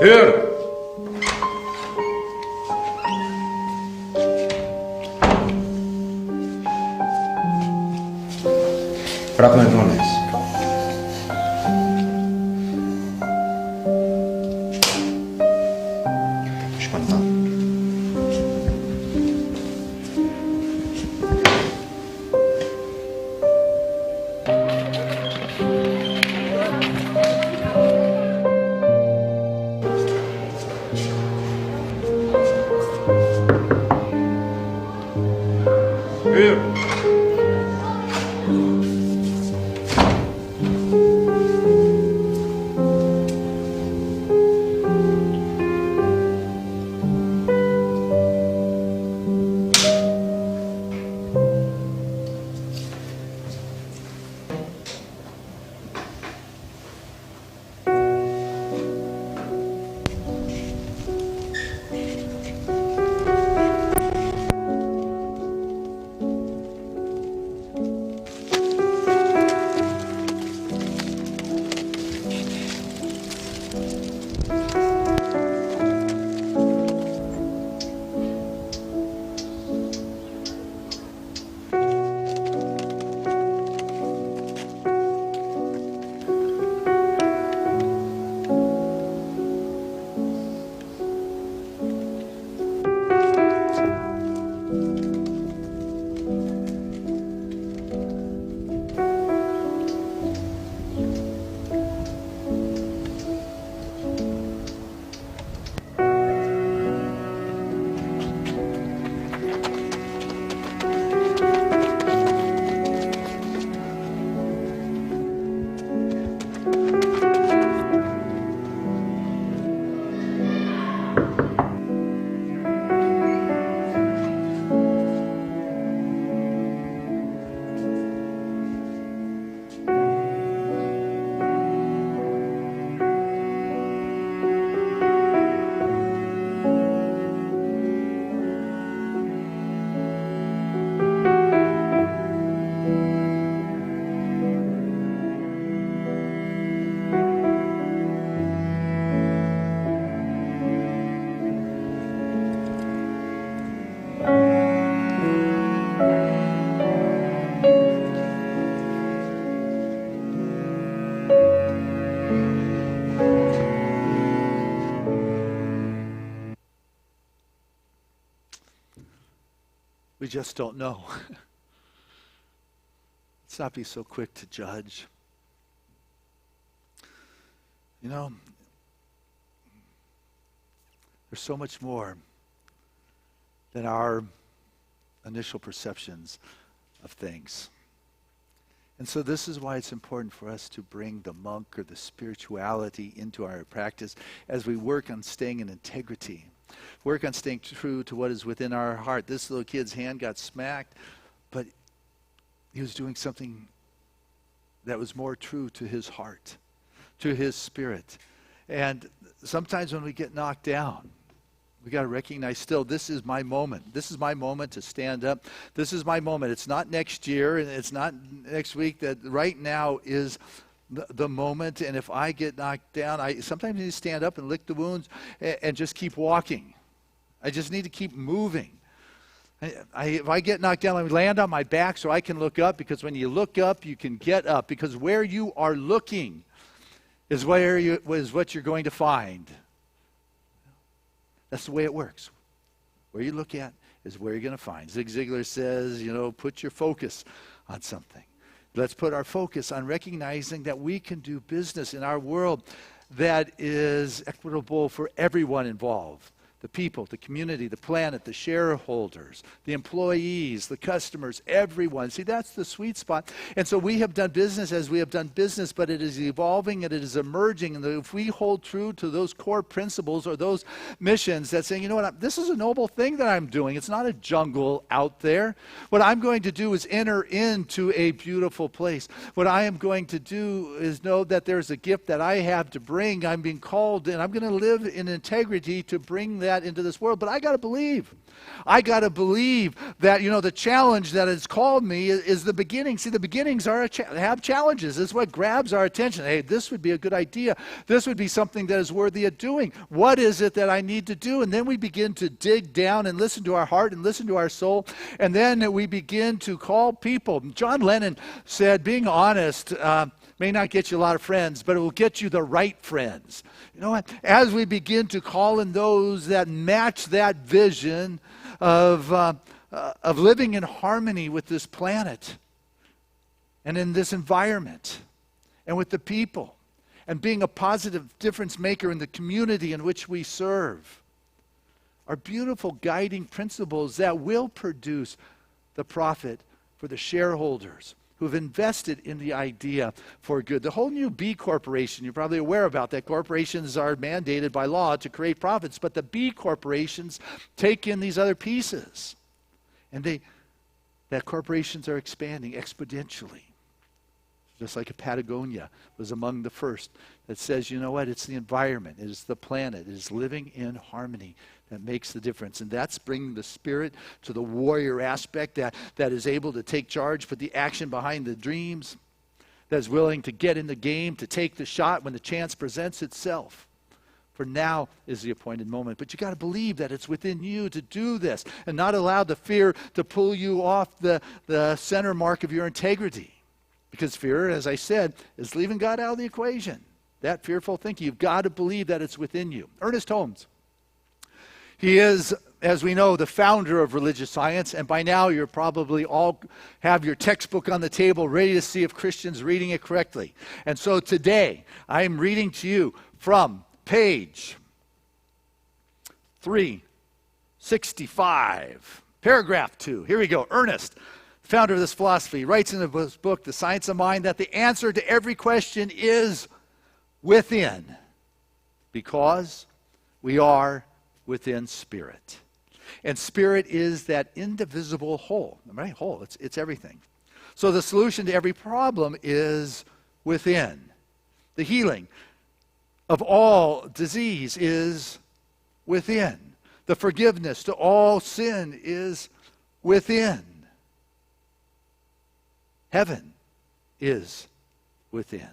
Hör! Frag McDonald. Spontan. Hör! We just don't know. Let's not be so quick to judge. You know, there's so much more than our initial perceptions of things. And so this is why it's important for us to bring the monk or the spirituality into our practice as we work on staying in integrity. Work on staying true to what is within our heart. This little kid's hand got smacked, but he was doing something that was more true to his heart, to his spirit. And sometimes when we get knocked down, we got to recognize still, this is my moment. This is my moment to stand up. This is my moment. It's not next year and it's not next week. That right now is the moment. And if I get knocked down, I sometimes need to stand up and lick the wounds and just keep walking. I just need to keep moving. If I get knocked down, I land on my back so I can look up, because when you look up, you can get up, because where you are looking is what you're going to find. That's the way it works. Where you look at is where you're going to find. Zig Ziglar says, put your focus on something. Let's put our focus on recognizing that we can do business in our world that is equitable for everyone involved. The people, the community, the planet, the shareholders, the employees, the customers, everyone. See, that's the sweet spot. And so we have done business as we have done business, but it is evolving and it is emerging. And if we hold true to those core principles or those missions that saying, this is a noble thing that I'm doing. It's not a jungle out there. What I'm going to do is enter into a beautiful place. What I am going to do is know that there's a gift that I have to bring. I'm being called, and I'm going to live in integrity to bring that into this world. But I got to believe. I got to believe that, the challenge that has called me is the beginning. See, the beginnings have challenges. It's what grabs our attention. Hey, this would be a good idea. This would be something that is worthy of doing. What is it that I need to do? And then we begin to dig down and listen to our heart and listen to our soul. And then we begin to call people. John Lennon said, being honest may not get you a lot of friends, but it will get you the right friends. You know what? As we begin to call in those that match that vision of living in harmony with this planet and in this environment and with the people and being a positive difference maker in the community in which we serve, are beautiful guiding principles that will produce the profit for the shareholders who've invested in the idea for good. The whole new B Corporation, you're probably aware about that. Corporations are mandated by law to create profits, but the B Corporations take in these other pieces. And that corporations are expanding exponentially. Just like Patagonia was among the first that says, it's the environment, it is the planet, it is living in harmony that makes the difference. And that's bringing the spirit to the warrior aspect that is able to take charge, put the action behind the dreams, that is willing to get in the game, to take the shot when the chance presents itself. For now is the appointed moment. But you got to believe that it's within you to do this and not allow the fear to pull you off the center mark of your integrity. Because fear, as I said, is leaving God out of the equation. That fearful thinking, you've got to believe that it's within you. Ernest Holmes. He is, as we know, the founder of religious science, and by now you're probably all have your textbook on the table ready to see if Christians reading it correctly. And so today, I am reading to you from page 365, paragraph 2. Here we go. Ernest, founder of this philosophy, writes in his book, The Science of Mind, that the answer to every question is within, because we are within spirit. And spirit is that indivisible whole, right? Whole, it's everything. So the solution to every problem is within. The healing of all disease is within. The forgiveness to all sin is within. Heaven is within.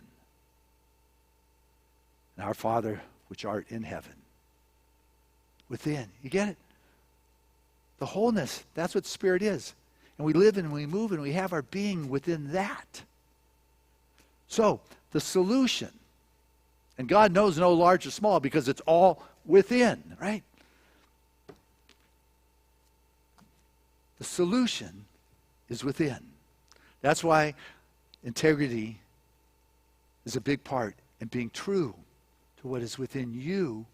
And our Father, which art in heaven. Within. You get it? The wholeness, that's what spirit is. And we live and we move and we have our being within that. So, the solution, and God knows no large or small because it's all within, right? The solution is within. That's why integrity is a big part, and being true to what is within you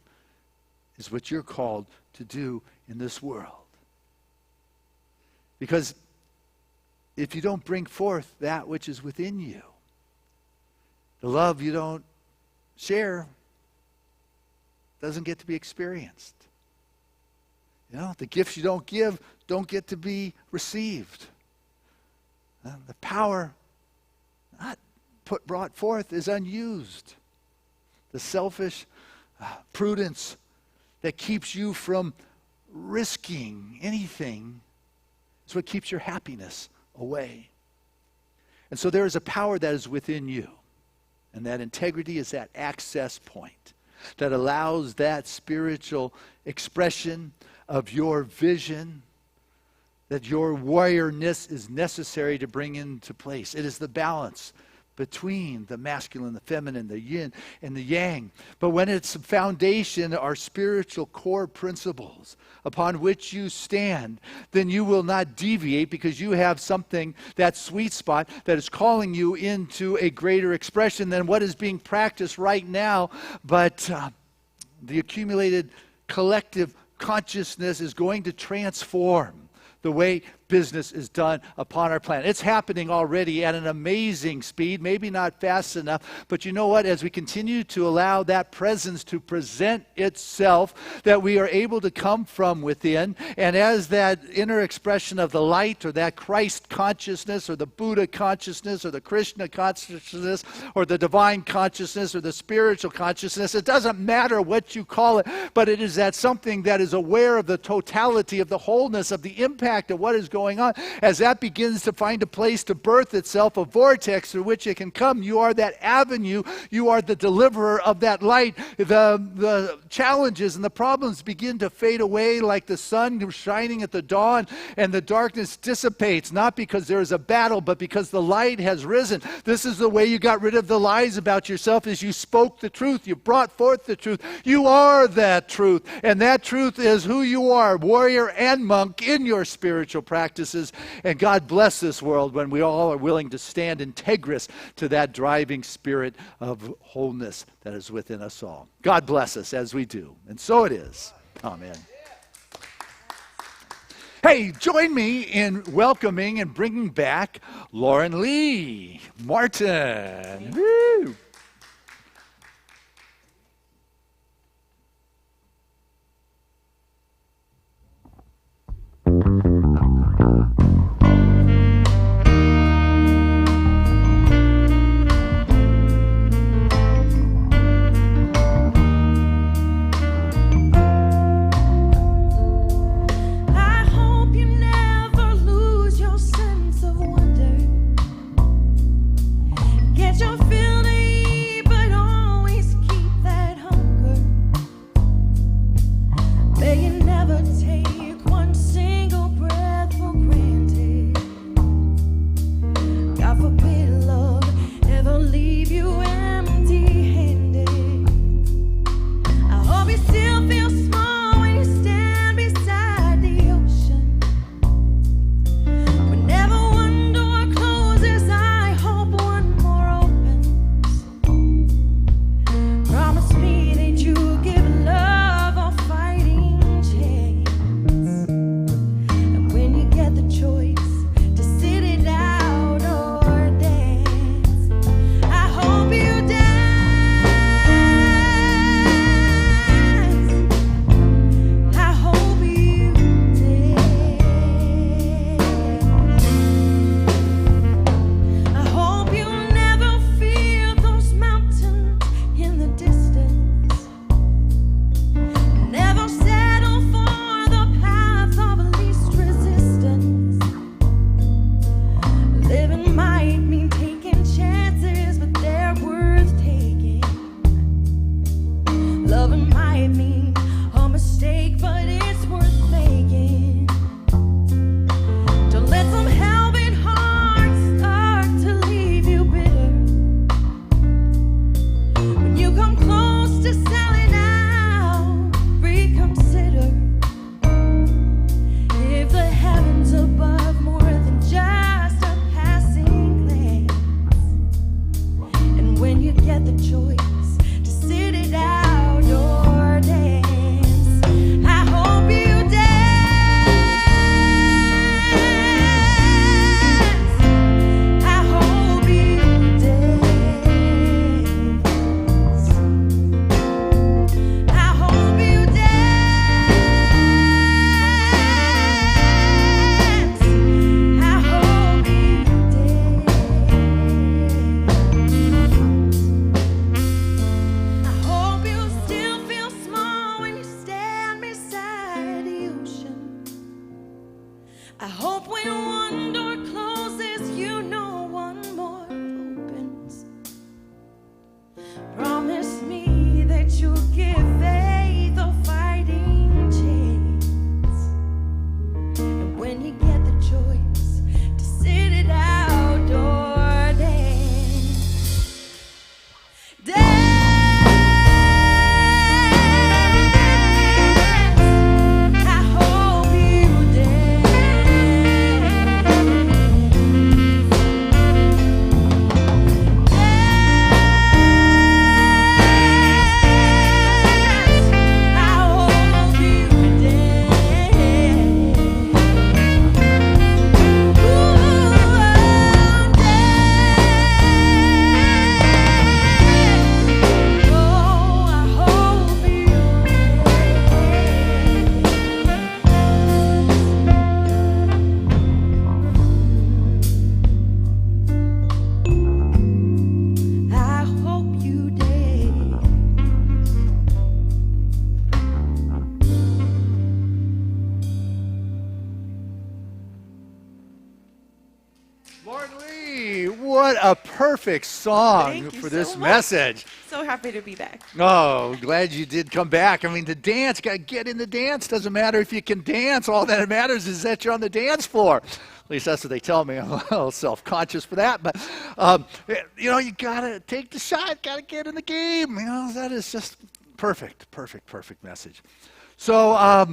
is what you're called to do in this world. Because if you don't bring forth that which is within you, the love you don't share doesn't get to be experienced. The gifts you don't give don't get to be received. The power brought forth is unused. The selfish prudence that keeps you from risking anything is what keeps your happiness away. And so there is a power that is within you. And that integrity is that access point that allows that spiritual expression of your vision, that your warriorness is necessary to bring into place. It is the balance between the masculine, the feminine, the yin, and the yang. But when its foundation are spiritual core principles upon which you stand, then you will not deviate because you have something, that sweet spot, that is calling you into a greater expression than what is being practiced right now. But the accumulated collective consciousness is going to transform the way business is done upon our planet. It's happening already at an amazing speed, maybe not fast enough, but you know what? As we continue to allow that presence to present itself, that we are able to come from within, and as that inner expression of the light, or that Christ consciousness, or the Buddha consciousness, or the Krishna consciousness, or the divine consciousness, or the spiritual consciousness, it doesn't matter what you call it, but it is that something that is aware of the totality of the wholeness of the impact of what is going on. As that begins to find a place to birth itself, a vortex through which it can come, you are that avenue, you are the deliverer of that light. The challenges and the problems begin to fade away like the sun shining at the dawn, and the darkness dissipates, not because there is a battle, but because the light has risen. This is the way you got rid of the lies about yourself, is you spoke the truth, you brought forth the truth. You are that truth, and that truth is who you are, warrior and monk, in your spiritual practices. And God bless this world when we all are willing to stand integrous to that driving spirit of wholeness that is within us all. God bless us as we do. And so it is. Amen. Hey, join me in welcoming and bringing back Lauren Leigh Martin. Woo! I hope you never lose your sense of wonder. Get your fill to what a perfect song Thank you for so this much. message. So happy to be back. Oh, glad you did come back. I mean, the dance, got to get in the dance. Doesn't matter if you can dance. All that matters is that you're on the dance floor. At least that's what they tell me. I'm a little self-conscious for that. But, you got to take the shot, got to get in the game. That is just perfect message. So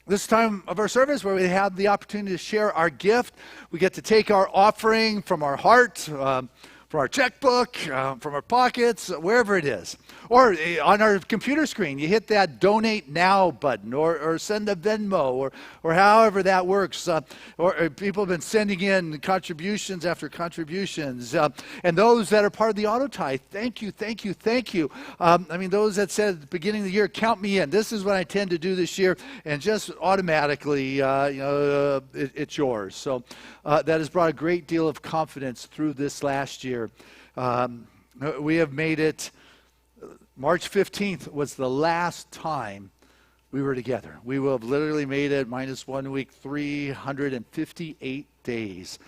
this time of our service where we have the opportunity to share our gift, we get to take our offering from our heart, from our checkbook, from our pockets, wherever it is. Or on our computer screen, you hit that Donate Now button, or send a Venmo, or however that works. Or people have been sending in contributions after contributions. And those that are part of the auto tithe, thank you. Those that said at the beginning of the year, count me in. This is what I tend to do this year, and just automatically, it's yours. So that has brought a great deal of confidence through this last year. We have made it. March 15th was the last time we were together. We will have literally made it minus 1 week, 358 days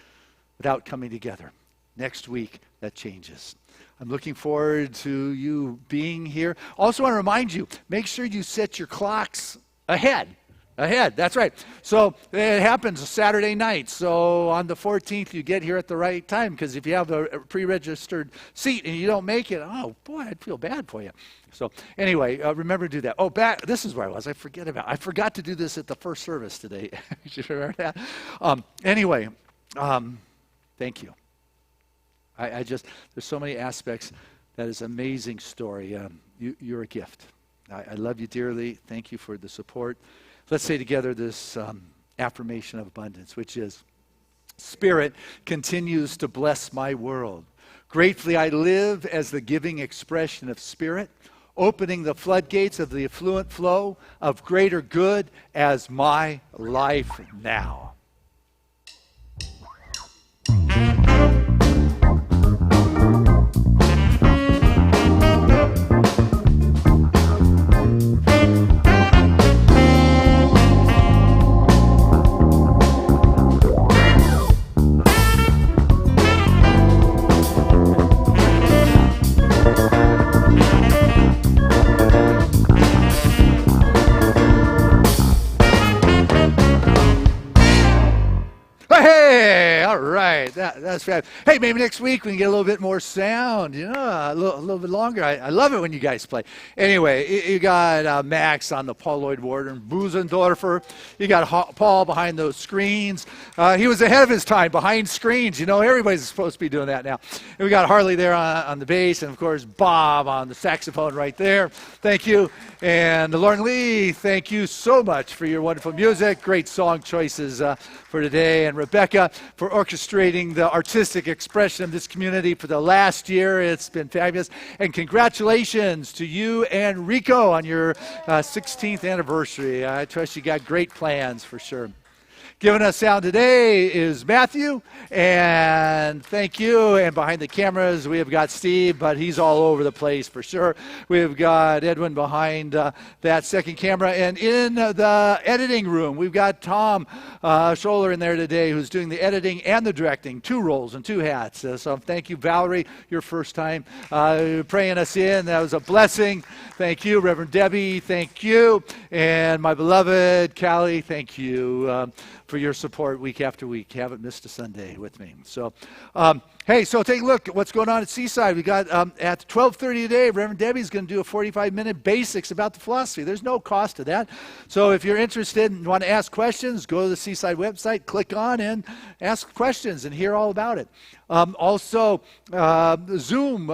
without coming together. Next week, that changes. I'm looking forward to you being here. Also want to remind you, make sure you set your clocks ahead. That's right. So it happens Saturday night. So on the 14th, you get here at the right time, because if you have a pre-registered seat and you don't make it, oh boy, I'd feel bad for you. So anyway, remember to do that. Oh, this is where I was. I forgot to do this at the first service today. You remember that? Thank you. There's so many aspects. That is an amazing story. You're a gift. I love you dearly. Thank you for the support. Let's say together this affirmation of abundance, which is, Spirit continues to bless my world. Gratefully I live as the giving expression of Spirit, opening the floodgates of the affluent flow of greater good as my life now. Hey, all right, that's fab. Hey, maybe next week we can get a little bit more sound, a little bit longer. I love it when you guys play. Anyway, you got Max on the Paul Lloyd Ward, Busendorfer. You got Paul behind those screens. He was ahead of his time behind screens. Everybody's supposed to be doing that now. And we got Harley there on the bass, and of course Bob on the saxophone right there. Thank you. And Lauren Leigh, thank you so much for your wonderful music. Great song choices for today. And Rebecca for orchestrating the artistic expression of this community for the last year. It's been fabulous. And congratulations to you and Rico on your 16th anniversary. I trust you got great plans for sure. Giving us sound today is Matthew, and thank you. And behind the cameras, we have got Steve, but he's all over the place for sure. We've got Edwin behind that second camera. And in the editing room, we've got Tom Scholler in there today, who's doing the editing and the directing, 2 roles and 2 hats. So thank you, Valerie, your first time praying us in. That was a blessing. Thank you, Reverend Debbie. Thank you. And my beloved Callie, thank you for your support week after week. You haven't missed a Sunday with me. So, hey, so take a look at what's going on at Seaside. We got at 12:30 today, Reverend Debbie's going to do a 45-minute basics about the philosophy. There's no cost to that. So if you're interested and want to ask questions, go to the Seaside website, click on and ask questions and hear all about it. Also, Zoom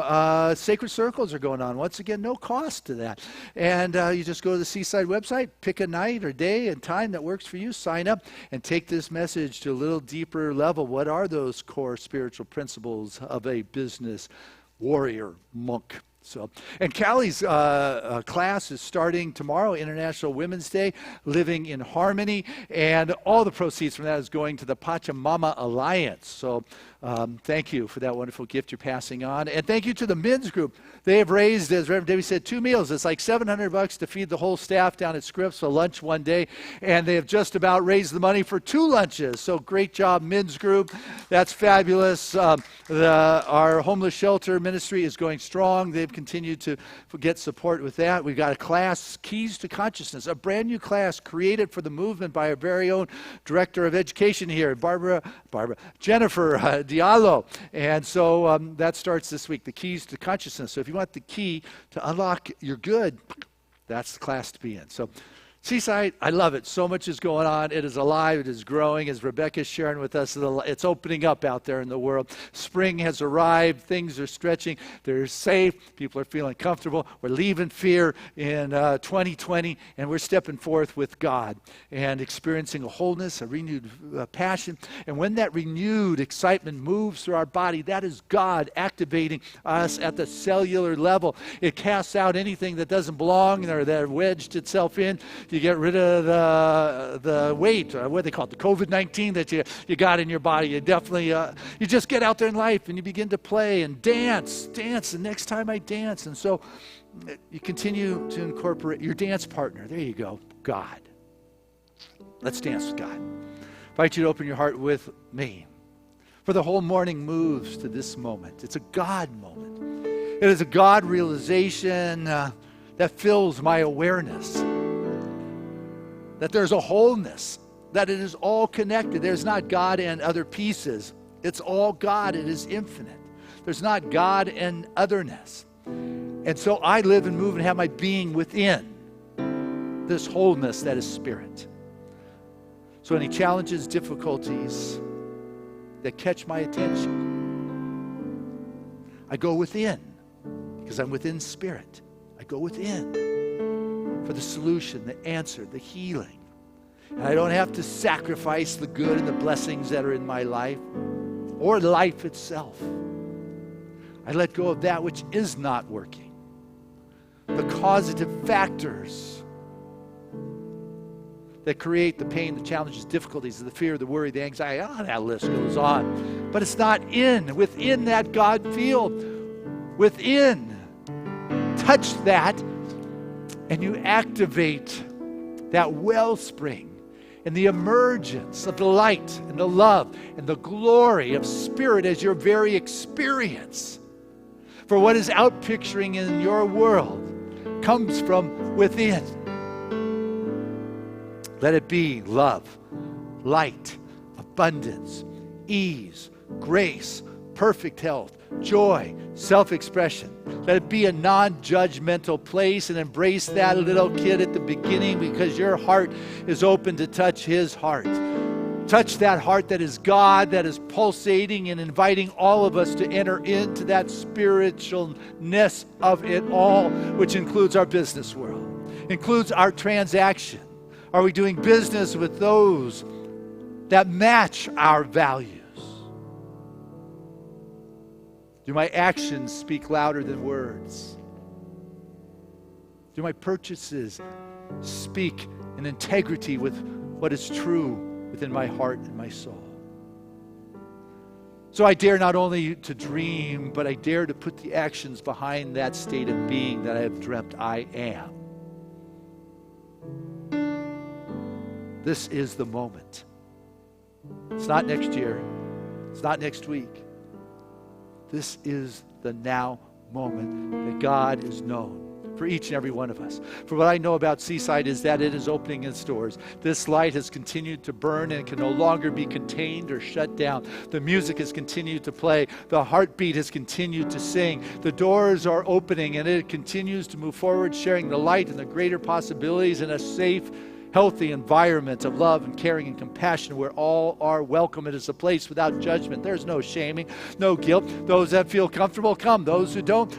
Sacred Circles are going on. Once again, no cost to that. And you just go to the Seaside website, pick a night or day and time that works for you, sign up, and take this message to a little deeper level. What are those core spiritual principles of a business warrior monk? So, and Callie's class is starting tomorrow, International Women's Day, Living in Harmony, and all the proceeds from that is going to the Pachamama Alliance. So Thank you for that wonderful gift you're passing on. And thank you to the men's group. They have raised, as Reverend Debbie said, 2 meals. It's like $700 to feed the whole staff down at Scripps, a lunch one day. And they have just about raised the money for 2 lunches. So great job, men's group. That's fabulous. Our homeless shelter ministry is going strong. They've continued to get support with that. We've got a class, Keys to Consciousness, a brand new class created for the movement by our very own Director of Education here, Jennifer Diallo. And so that starts this week, the Keys to Consciousness. So if you want the key to unlock your good, that's the class to be in. So Seaside, I love it. So much is going on. It is alive. It is growing. As Rebecca's sharing with us, it's opening up out there in the world. Spring has arrived. Things are stretching. They're safe. People are feeling comfortable. We're leaving fear in 2020, and we're stepping forth with God and experiencing a wholeness, a renewed passion. And when that renewed excitement moves through our body, that is God activating us at the cellular level. It casts out anything that doesn't belong or that wedged itself in. You get rid of the weight, what they call it, the COVID-19 that you got in your body. You definitely, you just get out there in life and you begin to play and dance. The next time I dance. And so you continue to incorporate your dance partner. There you go, God. Let's dance with God. I invite you to open your heart with me. For the whole morning moves to this moment. It's a God moment. It is a God realization that fills my awareness. That there's a wholeness, that it is all connected. There's not God and other pieces. It's all God. It is infinite. There's not God and otherness. And so I live and move and have my being within this wholeness that is spirit. So any challenges, difficulties that catch my attention, I go within because I'm within spirit. I go within for the solution, the answer, the healing. And I don't have to sacrifice the good and the blessings that are in my life or life itself. I let go of that which is not working. The causative factors that create the pain, the challenges, difficulties, the fear, the worry, the anxiety. That list goes on. But it's not within that God field. Within. Touch that and you activate that wellspring and the emergence of the light and the love and the glory of spirit as your very experience. For what is outpicturing in your world comes from within. Let it be love, light, abundance, ease, grace, perfect health, joy, self-expression. Let it be a non-judgmental place and embrace that little kid at the beginning because your heart is open to touch his heart. Touch that heart that is God, that is pulsating and inviting all of us to enter into that spiritualness of it all, which includes our business world, includes our transaction. Are we doing business with those that match our values? Do my actions speak louder than words? Do my purchases speak in integrity with what is true within my heart and my soul? So I dare not only to dream, but I dare to put the actions behind that state of being that I have dreamt I am. This is the moment. It's not next year. It's not next week. This is the now moment that God is known for each and every one of us. For what I know about Seaside is that it is opening its doors. This light has continued to burn and can no longer be contained or shut down. The music has continued to play. The heartbeat has continued to sing. The doors are opening and it continues to move forward, sharing the light and the greater possibilities in a safe, healthy environment of love and caring and compassion where all are welcome. It is a place without judgment. There's no shaming, no guilt. Those that feel comfortable, come. Those who don't.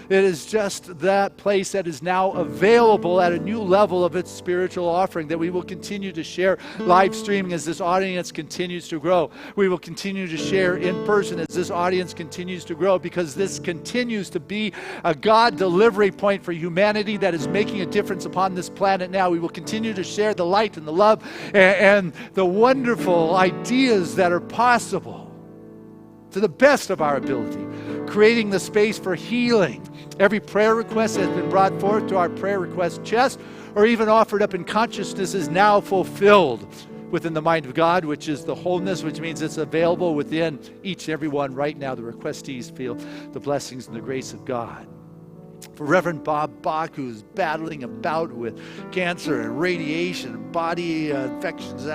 It is just that place that is now available at a new level of its spiritual offering that we will continue to share live streaming as this audience continues to grow. We will continue to share in person as this audience continues to grow because this continues to be a God delivery point for humanity that is making a difference upon this planet now. We will continue to share the light and the love and the wonderful ideas that are possible to the best of our ability, creating the space for healing. Every prayer request that has been brought forth to our prayer request chest or even offered up in consciousness is now fulfilled within the mind of God, which is the wholeness, which means it's available within each and every one right now. The requestees feel the blessings and the grace of God. For Reverend Bob Bach, who's battling a bout with cancer and radiation and body infections,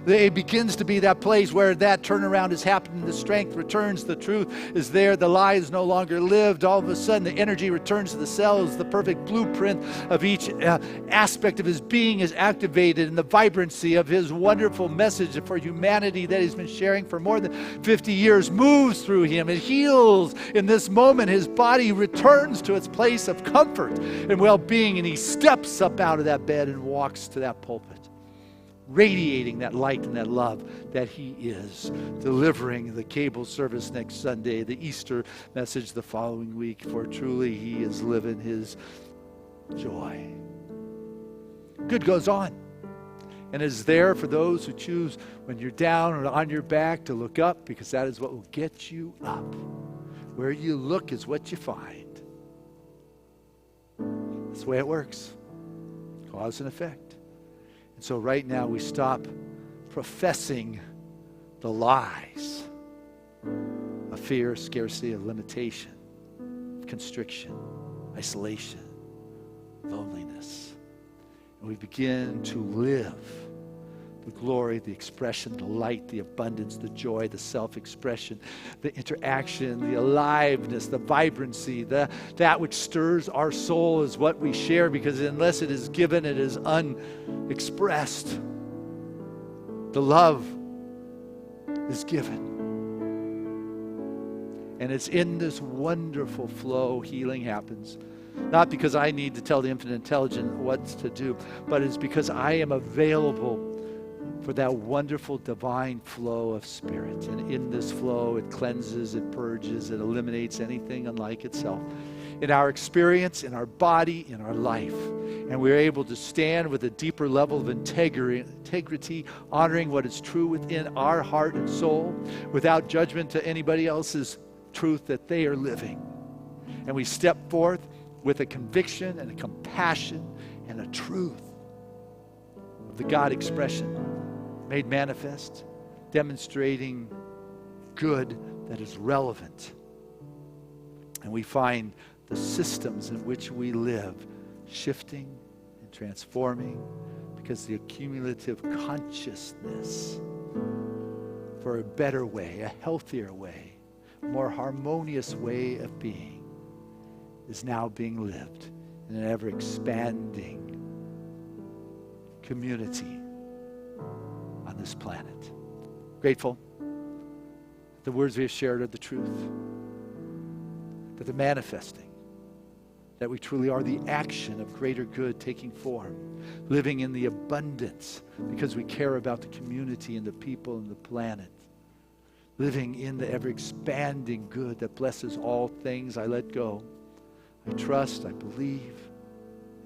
it begins to be that place where that turnaround is happening. The strength returns. The truth is there. The lie is no longer lived. All of a sudden, the energy returns to the cells. The perfect blueprint of each aspect of his being is activated, and the vibrancy of his wonderful message for humanity that he's been sharing for more than 50 years moves through him. It heals in this moment. His body returns to its place of comfort and well-being, and he steps up out of that bed and walks to that pulpit, radiating that light and that love that he is, delivering the cable service next Sunday, the Easter message the following week, for truly he is living his joy. Good goes on and is there for those who choose, when you're down or on your back, to look up, because that is what will get you up. Where you look is what you find. That's the way it works. Cause and effect. And so right now we stop professing the lies of fear, scarcity, of limitation, constriction, isolation, loneliness. And we begin to live the glory, the expression, the light, the abundance, the joy, the self-expression, the interaction, the aliveness, the vibrancy, that which stirs our soul is what we share, because unless it is given, it is unexpressed. The love is given. And it's in this wonderful flow healing happens. Not because I need to tell the infinite intelligence what to do, but it's because I am available for that wonderful divine flow of spirit. And in this flow, it cleanses, it purges, it eliminates anything unlike itself in our experience, in our body, in our life. And we're able to stand with a deeper level of integrity, honoring what is true within our heart and soul, without judgment to anybody else's truth that they are living. And we step forth with a conviction and a compassion and a truth of the God expression made manifest, demonstrating good that is relevant. And we find the systems in which we live shifting and transforming, because the accumulative consciousness for a better way, a healthier way, a more harmonious way of being is now being lived in an ever-expanding community on this planet. Grateful that the words we have shared are the truth, that they're manifesting, that we truly are the action of greater good taking form, living in the abundance because we care about the community and the people and the planet, living in the ever-expanding good that blesses all things. I let go. I trust, I believe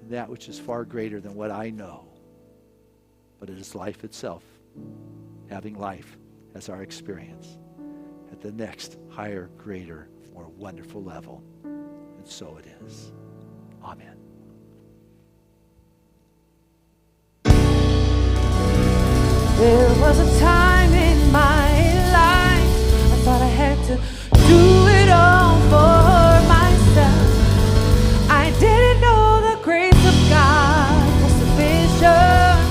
in that which is far greater than what I know, but it is life itself. Having life as our experience at the next higher, greater, more wonderful level. And so it is. Amen. There was a time in my life I thought I had to do it all for myself. I didn't know the grace of God was sufficient.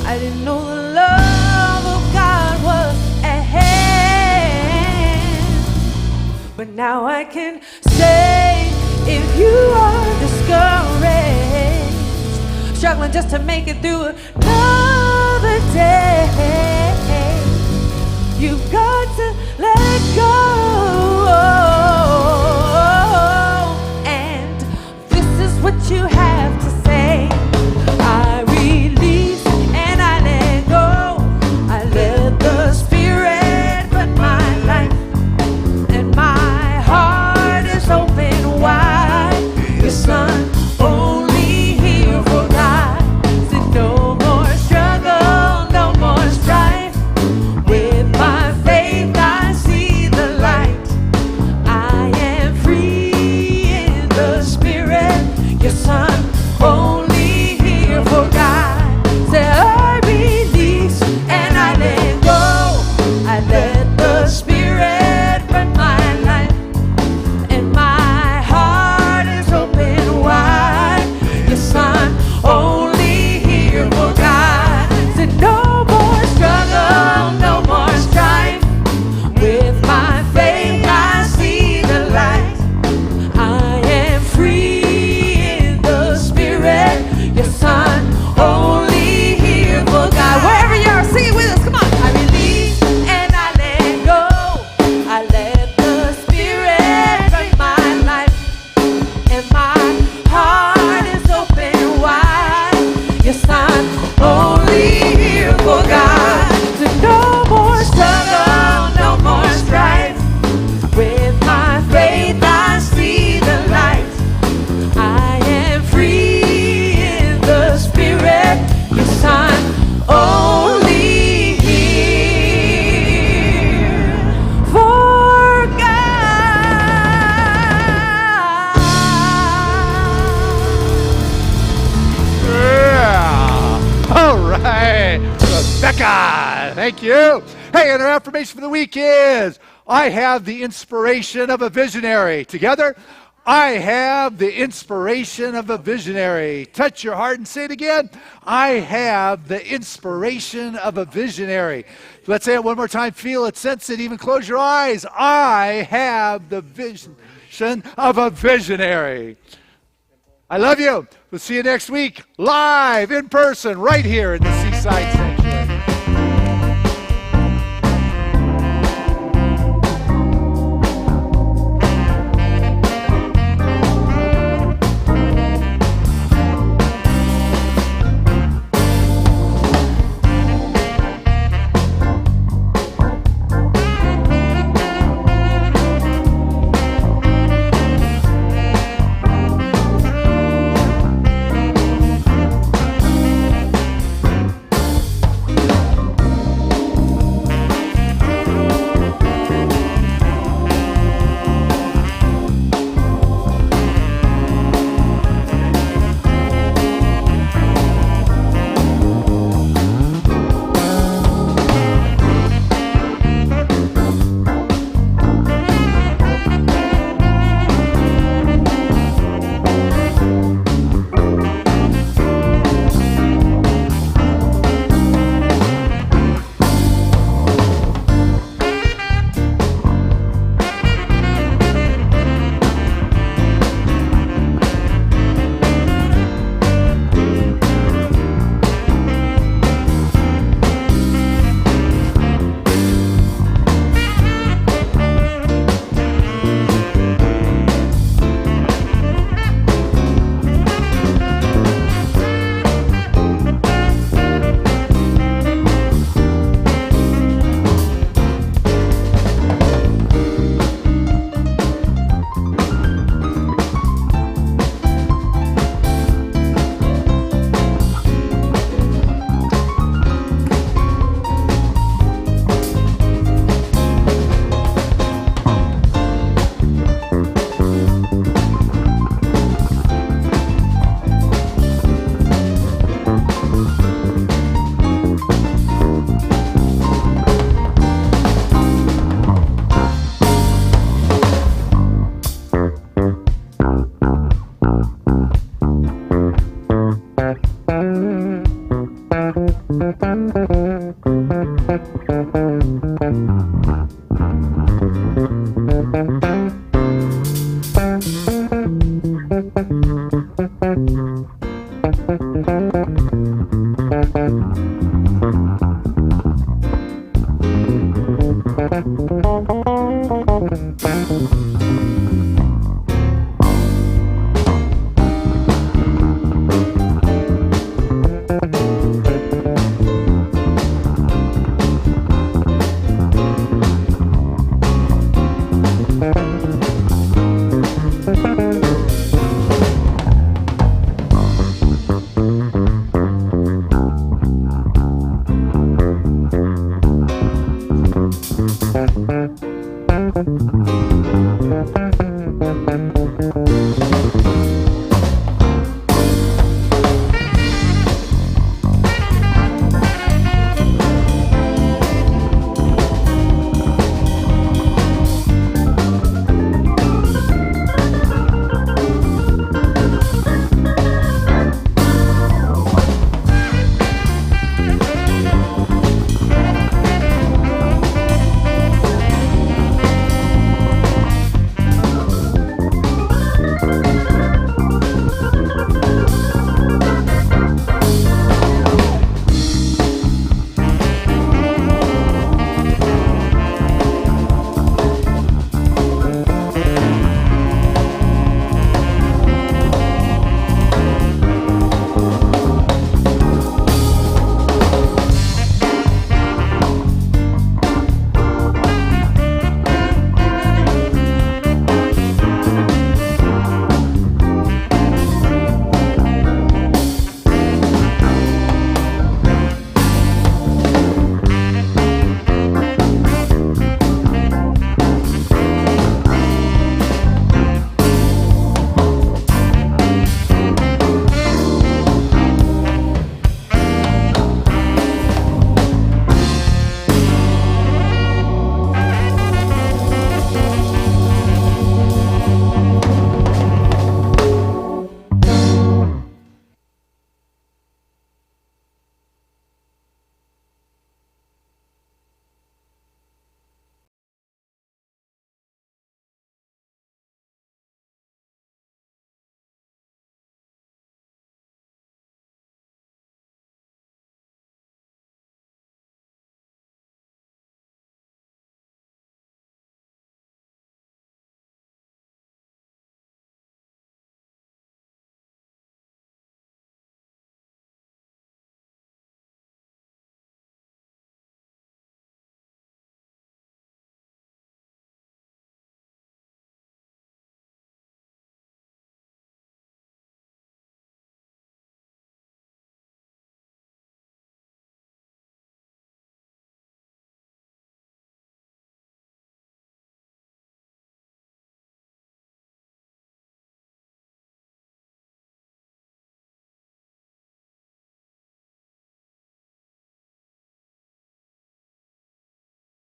I didn't know the love of God was at hand. But now I can say, if you are discouraged, struggling just to make it through another day, you've got to let go. And this is what you have to say. I release and I let go. I let the Spirit put my life, and my heart is open wide. Your Son only here for God. So no more struggle, no more strife. With my faith I see the light. Rebecca. Thank you. Hey, and our affirmation for the week is, I have the inspiration of a visionary. Together, I have the inspiration of a visionary. Touch your heart and say it again. I have the inspiration of a visionary. Let's say it one more time. Feel it, sense it, even close your eyes. I have the vision of a visionary. I love you. We'll see you next week, live in person, right here in the Seaside Center.